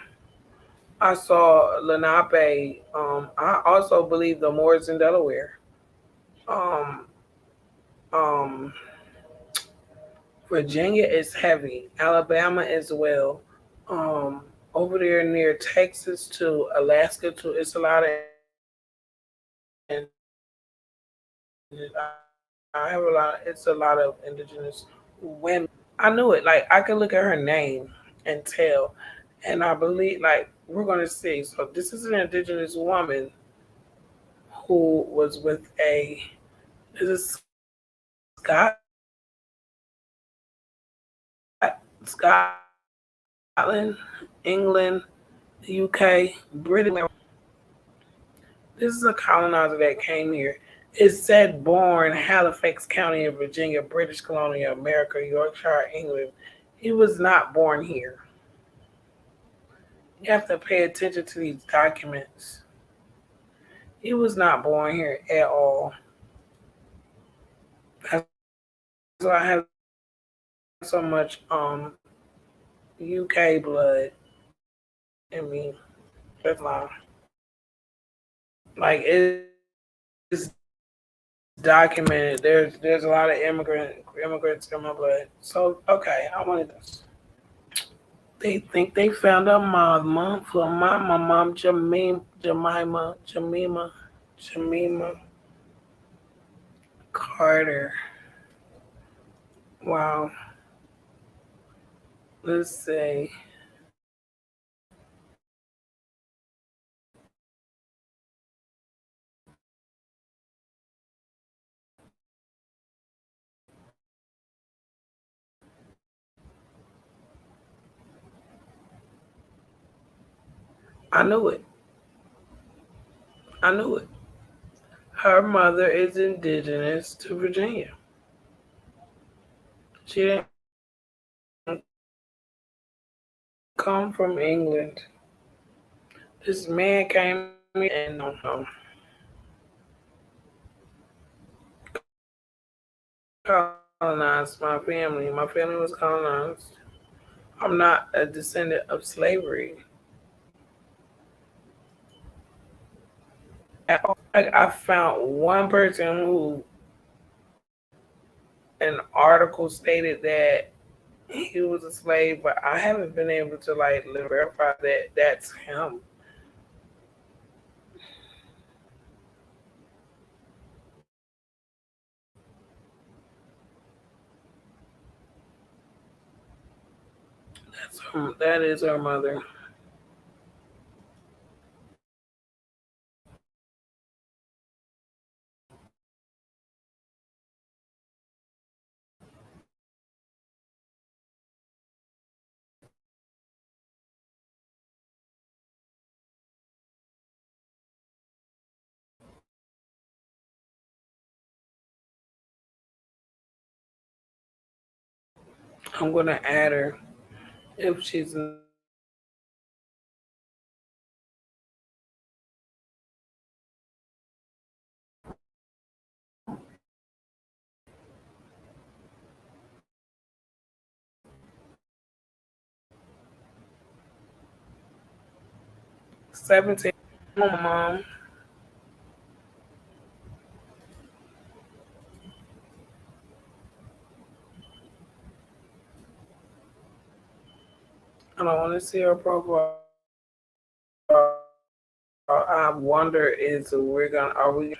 I saw Lenape. I also believe the Moors in Delaware. Um, um, Virginia is heavy. Alabama as well. Um, Over there near Texas to Alaska to it's a lot of. I have a lot. It's a lot of indigenous women. I knew it. Like, I could look at her name and tell, and I believe, like, we're gonna see. So this is an indigenous woman who was with a. Is it Scott? Scotland, England, the UK, Britain. This is a colonizer that came here. It said born Halifax County in Virginia, British Columbia, America, Yorkshire, England. He was not born here. You have to pay attention to these documents. He was not born here at all. That's why I have so much UK blood in me. That's why. Like, it's documented. There's a lot of immigrants in my blood. So okay, I wanted this. They think they found a mama for my mom Jemima Carter. Wow. Let's see. I knew it. I knew it. Her mother is indigenous to Virginia. She didn't come from England. This man came in and colonized my family. My family was colonized. I'm not a descendant of slavery. Like I found one person who an article stated that he was a slave, but I haven't been able to like verify that that's him. That is her mother. I'm gonna add her if she's 17. My mom. I don't want to see her profile. I wonder is we're gonna are we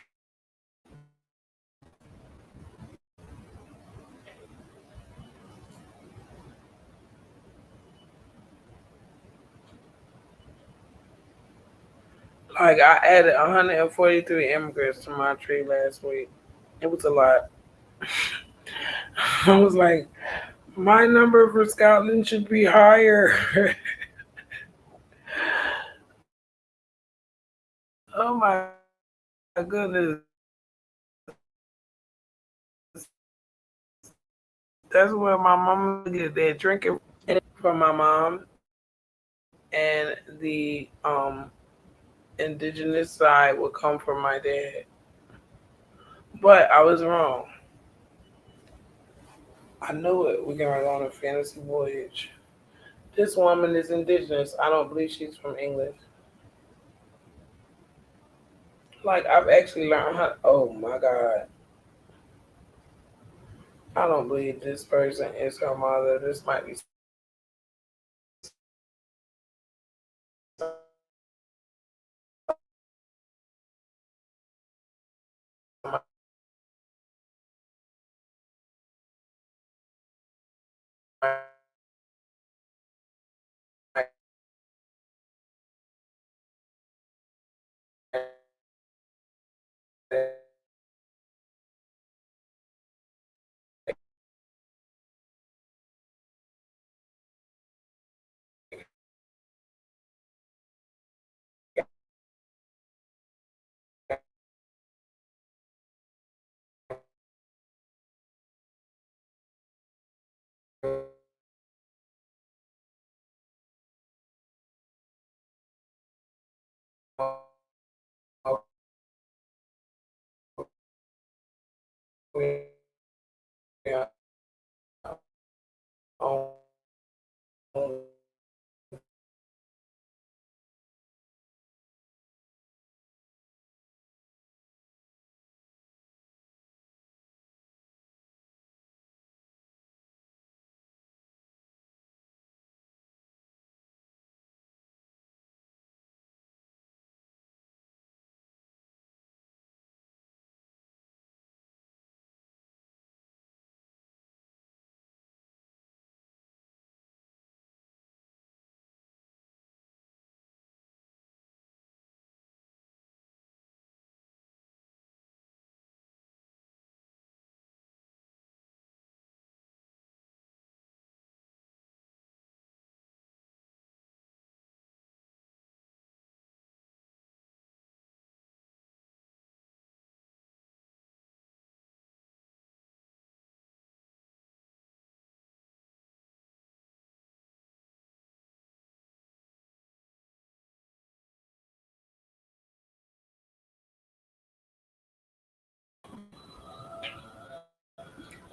like I added 143 immigrants to my tree last week. It was a lot. I was like, my number for Scotland should be higher. Oh my goodness. That's where my mom get that drinking from my mom and the indigenous side would come from my dad. But I was wrong. I knew it. We're gonna go on a fantasy voyage. This woman is indigenous. I don't believe she's from England. Like I've actually learned how. Oh my god! I don't believe this person is her mother. This might be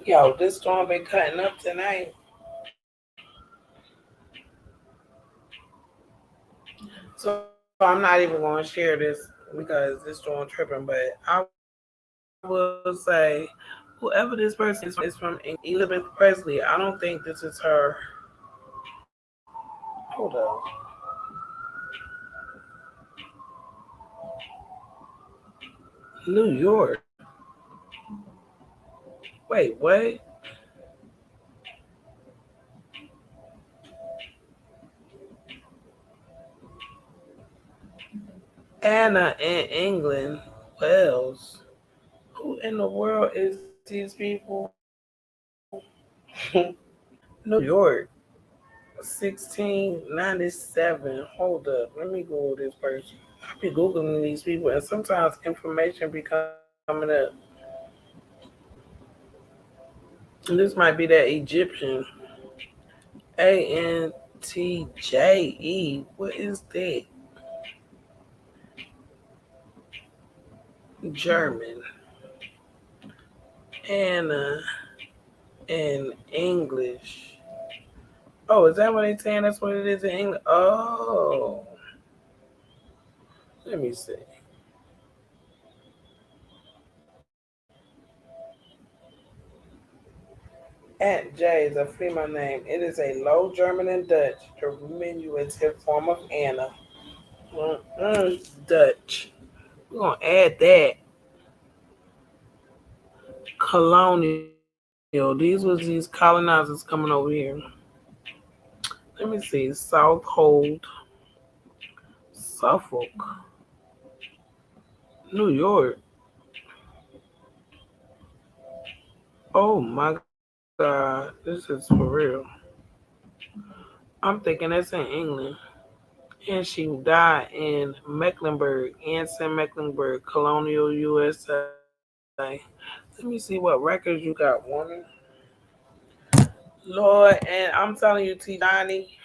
Yo, this storm been cutting up tonight. So I'm not even going to share this because this storm tripping. But I will say, whoever this person is from Elizabeth Presley. I don't think this is her. Hold up. New York. Wait, what? Anna in England, Wales. Who in the world is these people? New York, 1697. Hold up. Let me Google this person. I be Googling these people, and sometimes information be coming up. And this might be that Egyptian. ANTJE. What is that? German. Anna in English. Oh, is that what they're saying? That's what it is in English? Oh, let me see. Aunt J is a female name. It is a Low German and Dutch diminutive form of Anna. Dutch. We're going to add that. Colonial. These was these colonizers coming over here. Let me see. Southhold, Suffolk, New York. Oh my God. This is for real. I'm thinking that's in England. And she died in Mecklenburg, Anson, Mecklenburg, colonial USA. Let me see what records you got, woman. Lord, and I'm telling you, T Johnny,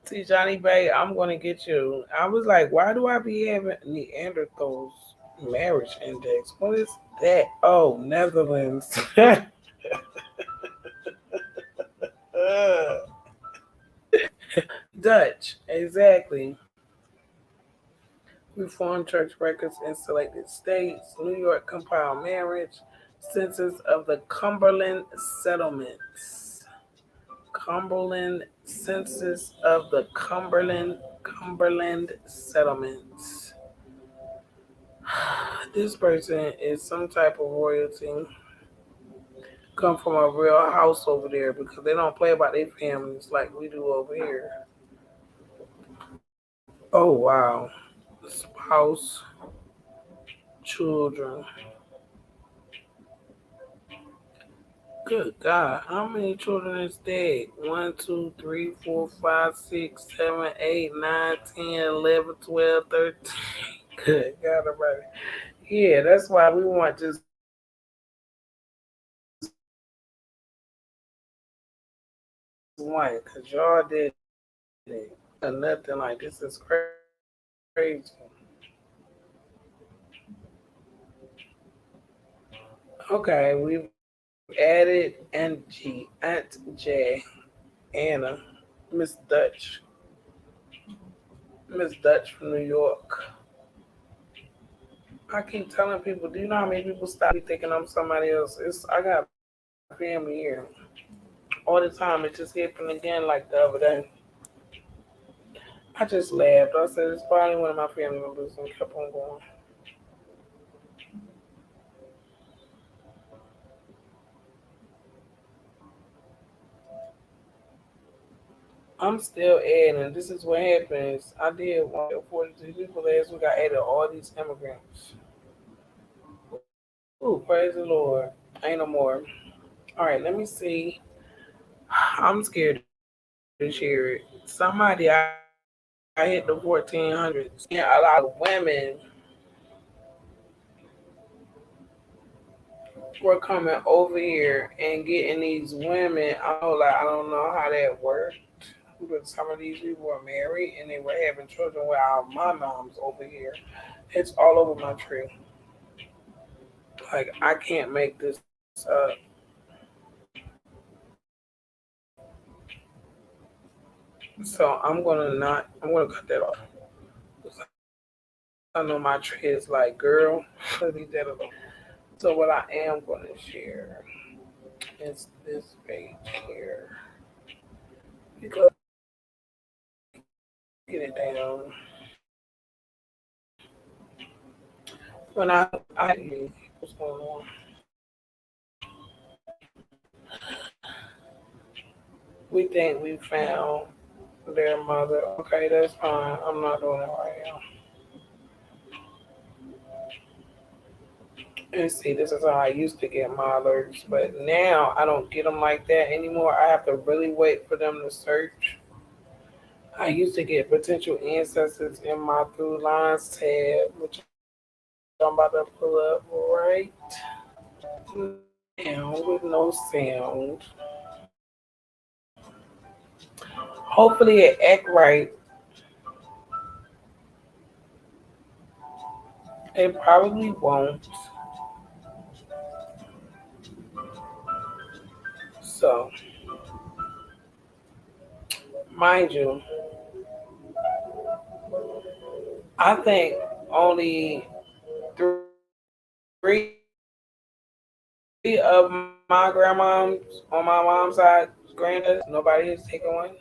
T Johnny Bay, I'm gonna get you. I was like, why do I be having Neanderthals marriage index? What is that? Oh, Netherlands. Dutch, exactly. Reformed church records in selected states. New York compiled marriage. Census of the Cumberland settlements. Cumberland census of the Cumberland settlements. This person is some type of royalty. Come from a real house over there because they don't play about their families like we do over here. Oh wow. Spouse, children. Good God, how many children is that? 1, 2, 3, 4, 5, 6, 7, 8, 9, 10, 11, 12, 13. Good God, everybody. Yeah, that's why we want just one, because y'all did it. Nothing like this is crazy. Okay, we've added Aunt J, Anna, Miss Dutch, Miss Dutch from New York. I keep telling people, do you know how many people stop me thinking I'm somebody else? I got family here all the time. It just happened again like the other day. I just laughed. I said it's probably one of my family members and kept on going. I'm still adding. This is what happens. I did 143 people last week. I added all these immigrants. Ooh, praise the Lord. Ain't no more. All right, let me see. I'm scared to share it. Somebody I hit the 1400s. And a lot of women were coming over here and getting these women. I don't know how that worked, but some of these people were married and they were having children with my moms over here. It's all over my tree. Like I can't make this up. So, I'm gonna cut that off. I know my tree is like, girl, leave that alone. So what I am gonna share is this page here because get it down. When I what's going on? We think we found their mother. Okay, that's fine. I'm not doing it right now. And see, this is how I used to get my alerts, but now I don't get them like that anymore. I have to really wait for them to search. I used to get potential ancestors in my through lines tab, which I'm about to pull up right now with no sound. Hopefully it act right. It probably won't. So, mind you, I think only three of my grandmoms on my mom's side, granddad, nobody has taken one.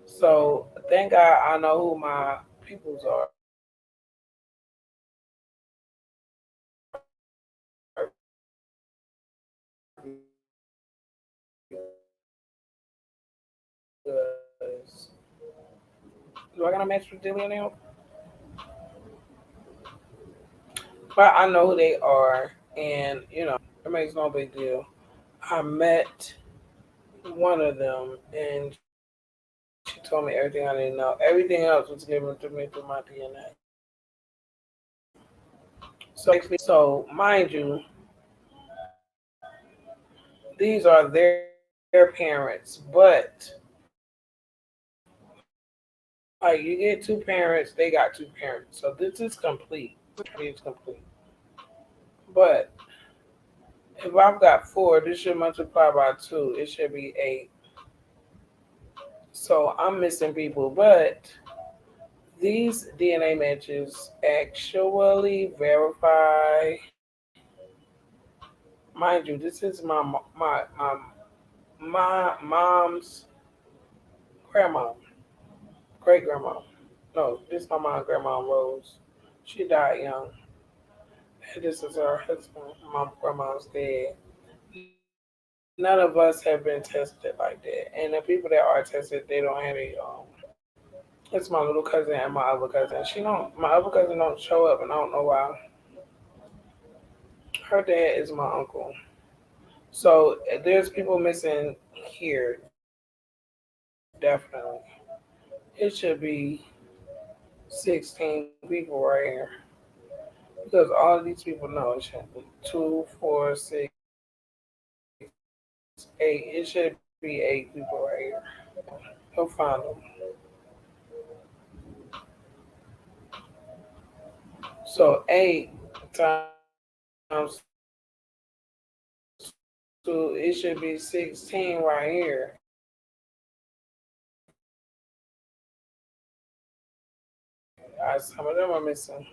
So thank God I know who my peoples are. Because do I gotta match with Dilly now? But I know who they are, and it makes no big deal. I met one of them, and she told me everything I didn't know. Everything else was given to me through my DNA. So mind you, these are their parents, but like you get two parents, they got two parents. So this is complete. It's complete. But if I've got four, this should multiply by two. It should be eight. So I'm missing people, but these DNA matches actually verify. Mind you, this is my mom's grandma, great grandma. No, this is my mom's grandma Rose. She died young. And this is her husband. My grandma's dead. None of us have been tested like that, and the people that are tested, they don't have a. It's my little cousin and my other cousin. She don't. My other cousin don't show up, and I don't know why. Her dad is my uncle. So there's people missing here, definitely. It should be 16 people right here because all of these people know it should be 2, 4, 6, 8. It should be 8 people right here. You'll find them. So 8 times 2, it should be 16 right here. Some of them are missing.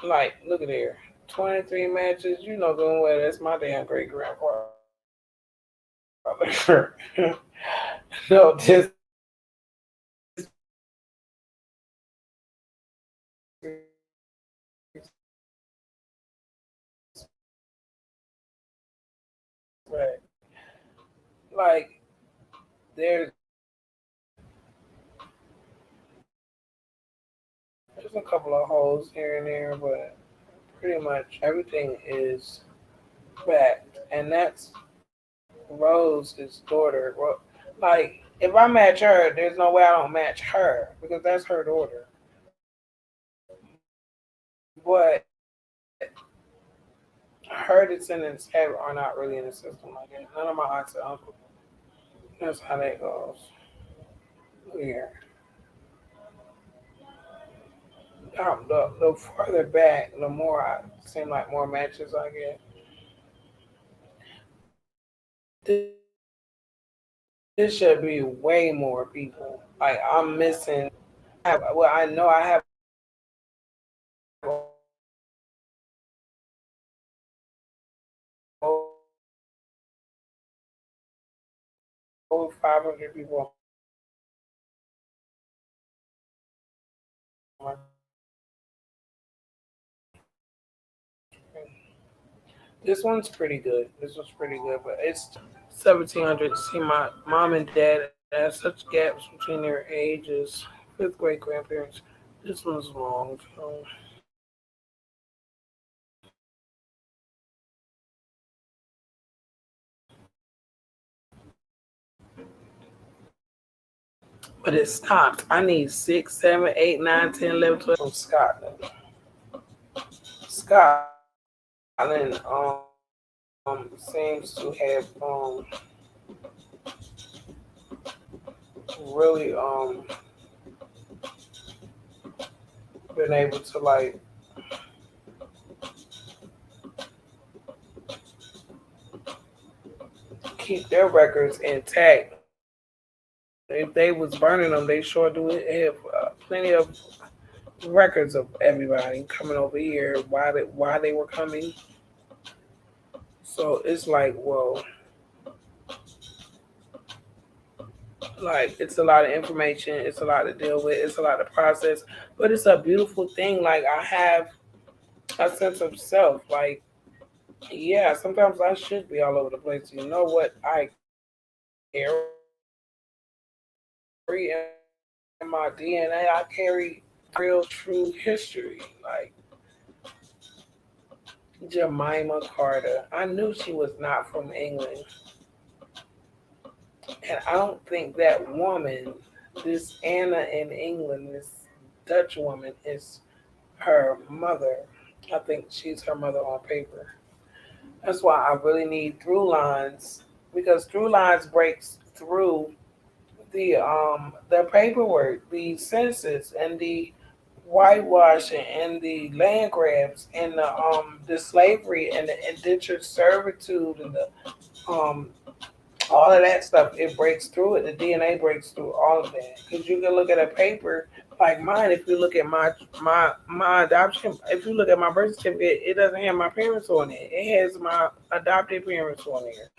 Like, look at there. 23 matches. You know good and well that's my damn great grandfather. No, just right. Like, there's a couple of holes here and there, but pretty much everything is backed. And that's Rose's daughter. Like, if I match her, there's no way I don't match her because that's her daughter. But her descendants are not really in the system like that. None of my aunts and uncles. That's how that goes. Here. The further back, the more I seem like more matches I get. This should be way more people. Like I'm missing. I know I have over 500 people on my This one's pretty good. This one's pretty good, but it's 1700. See, my mom and dad have such gaps between their ages. Fifth great grandparents. This one's long. So. But it stopped. I need 6, 7, 8, 9, 10, 11, 12 from Scotland. Scotland seems to have really been able to like keep their records intact. If they was burning them, they sure do it. Have plenty of records of everybody coming over here. Why they were coming. So it's like, whoa, like it's a lot of information. It's a lot to deal with. It's a lot to process. But it's a beautiful thing. Like I have a sense of self. Like yeah, sometimes I should be all over the place. You know what? I carry in my DNA. I carry real, true history. Like Jemima Carter. I knew she was not from England. And I don't think that woman, this Anna in England, this Dutch woman, is her mother. I think she's her mother on paper. That's why I really need through lines because through lines breaks through the paperwork, the census, and the whitewashing, and the land grabs, and the slavery, and the indentured servitude, and the all of that stuff. It breaks through it. The DNA breaks through all of that because you can look at a paper like mine. If you look at my adoption, if you look at my birth certificate, it doesn't have my parents on it. It has my adopted parents on there,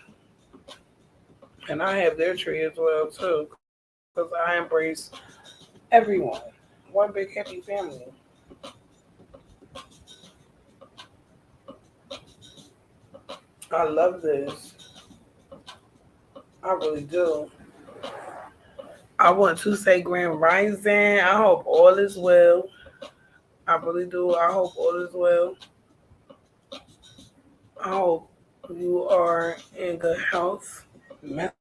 and I have their tree as well too because I embrace everyone. One big happy family. I love this. I really do. I want to say Grand Rising. I hope all is well. I really do. I hope all is well. I hope you are in good health, mentally,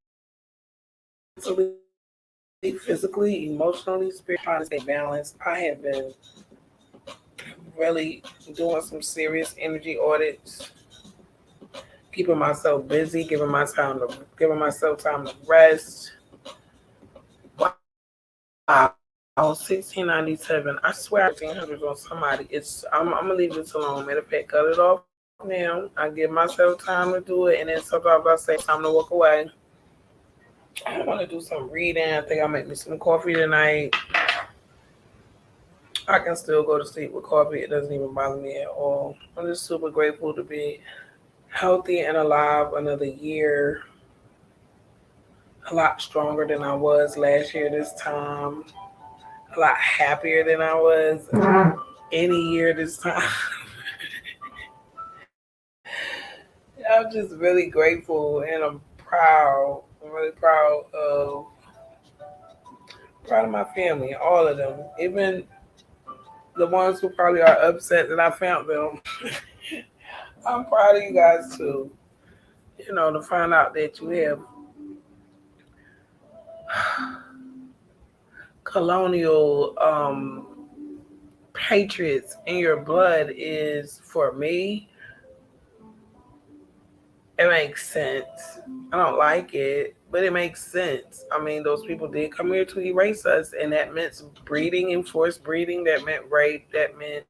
physically, emotionally, spiritually, trying to stay balanced. I have been really doing some serious energy audits, keeping myself busy, giving myself time to rest. Wow. 1697. I swear 1300s on somebody. I'm gonna leave this alone. Matter of fact, cut it off now. I give myself time to do it, and then sometimes I say time to walk away. I want to do some reading. I think I'll make me some coffee tonight. I can still go to sleep with coffee. It doesn't even bother me at all. I'm just super grateful to be healthy and alive another year. A lot stronger than I was last year this time. A lot happier than I was any year this time. I'm just really grateful and I'm proud. I'm really proud of my family, all of them. Even the ones who probably are upset that I found them. I'm proud of you guys too. You know, to find out that you have colonial patriots in your blood is for me It makes sense. I don't like it, but it makes sense. I mean, those people did come here to erase us, and that meant breeding, enforced breeding, that meant rape, that meant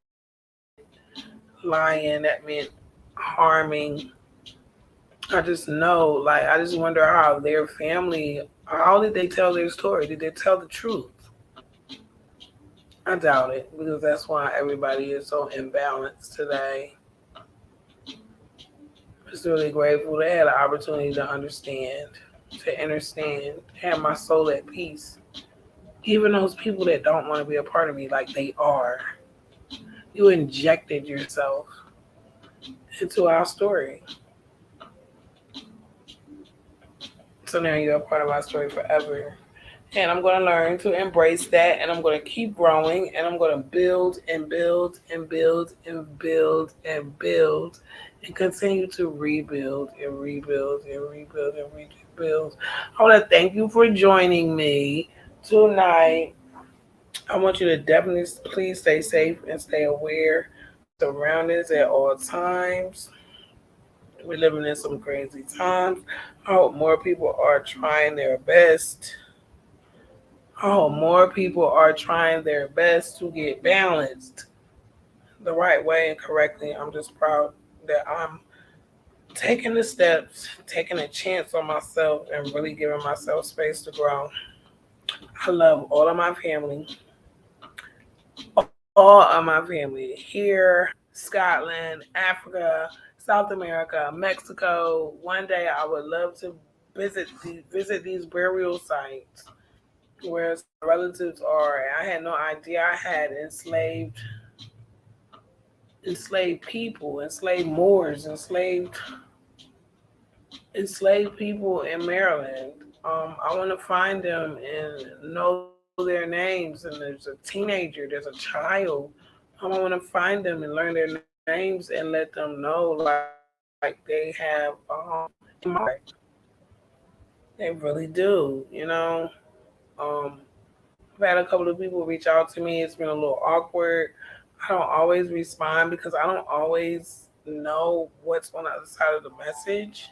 lying, that meant harming. I just know, like, I just wonder how their family, how did they tell their story? Did they tell the truth? I doubt it, because that's why everybody is so imbalanced today. I'm just really grateful to have the opportunity to understand, have my soul at peace. Even those people that don't want to be a part of me, like they are. You injected yourself into our story. So now you're a part of our story forever. And I'm going to learn to embrace that. And I'm going to keep growing. And I'm going to build and build and build and build and build and continue to rebuild and rebuild and rebuild and rebuild. I want to thank you for joining me tonight. I want you to definitely please stay safe and stay aware. Surroundings at all times. We're living in some crazy times. I hope more people are trying their best. I hope more people are trying their best to get balanced the right way and correctly. I'm just proud that I'm taking the steps, taking a chance on myself, and really giving myself space to grow. I love all of my family, all of my family here, Scotland, Africa, South America, Mexico. One day I would love to visit these burial sites where some relatives are. I had no idea I had enslaved people, enslaved Moors, enslaved people in Maryland. I want to find them and know their names. And there's a teenager, there's a child. I want to find them and learn their names and let them know, like they have in my heart. They really do, you know. Um, I've had a couple of people reach out to me. It's been a little awkward. I don't always respond because I don't always know what's on the other side of the message.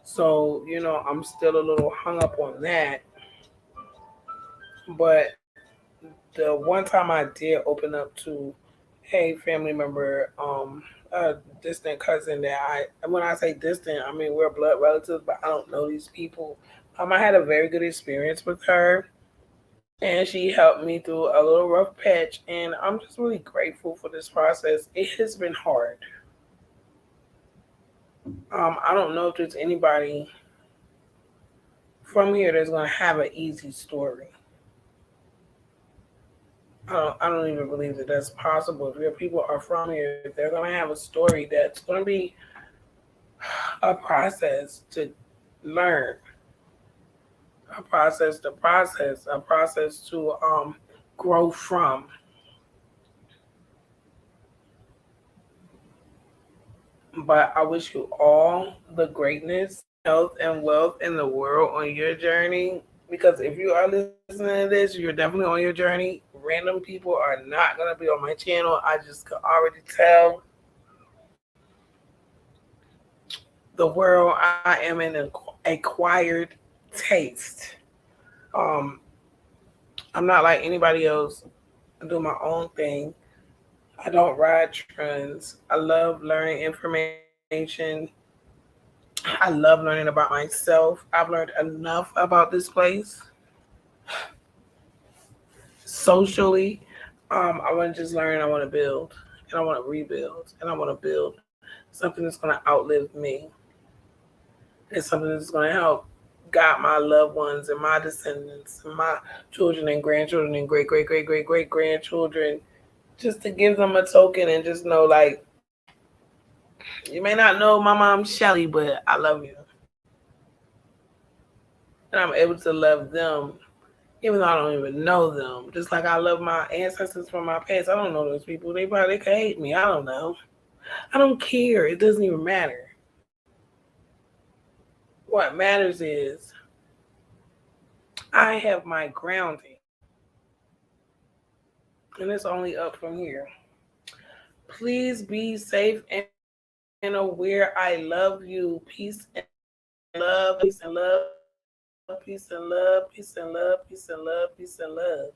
So, I'm still a little hung up on that. But the one time I did open up to a family member, a distant cousin that when I say distant, I mean we're blood relatives, but I don't know these people. I had a very good experience with her, and she helped me through a little rough patch, and I'm just really grateful for this process. It has been hard. I don't know if there's anybody from here that's going to have an easy story. I don't even believe that that's possible. If your people are from here, they're going to have a story that's going to be a process to learn, a process to grow from. But I wish you all the greatness, health, and wealth in the world on your journey. Because if you are listening to this, you're definitely on your journey. Random people are not going to be on my channel. I just could already tell the world I am in an acquired taste. Um, I'm not like anybody else. I do my own thing. I don't ride trends. I love learning information. I love learning about myself. I've learned enough about this place socially. I want to just learn. I want to build, and I want to rebuild, and I want to build something that's going to outlive me. It's something that's going to help guide my loved ones and my descendants, and my children and grandchildren and great great great great great grandchildren. Just to give them a token and just know, like, you may not know my mom Shelly, but I love you, and I'm able to love them even though I don't even know them. Just like I love my ancestors from my past. I don't know those people. They probably could hate me. I don't know. I don't care. It doesn't even matter. What matters is I have my grounding, and it's only up from here. Please be safe and be where I love you. Peace and love, peace and love, peace and love, peace and love, peace and love, peace and love.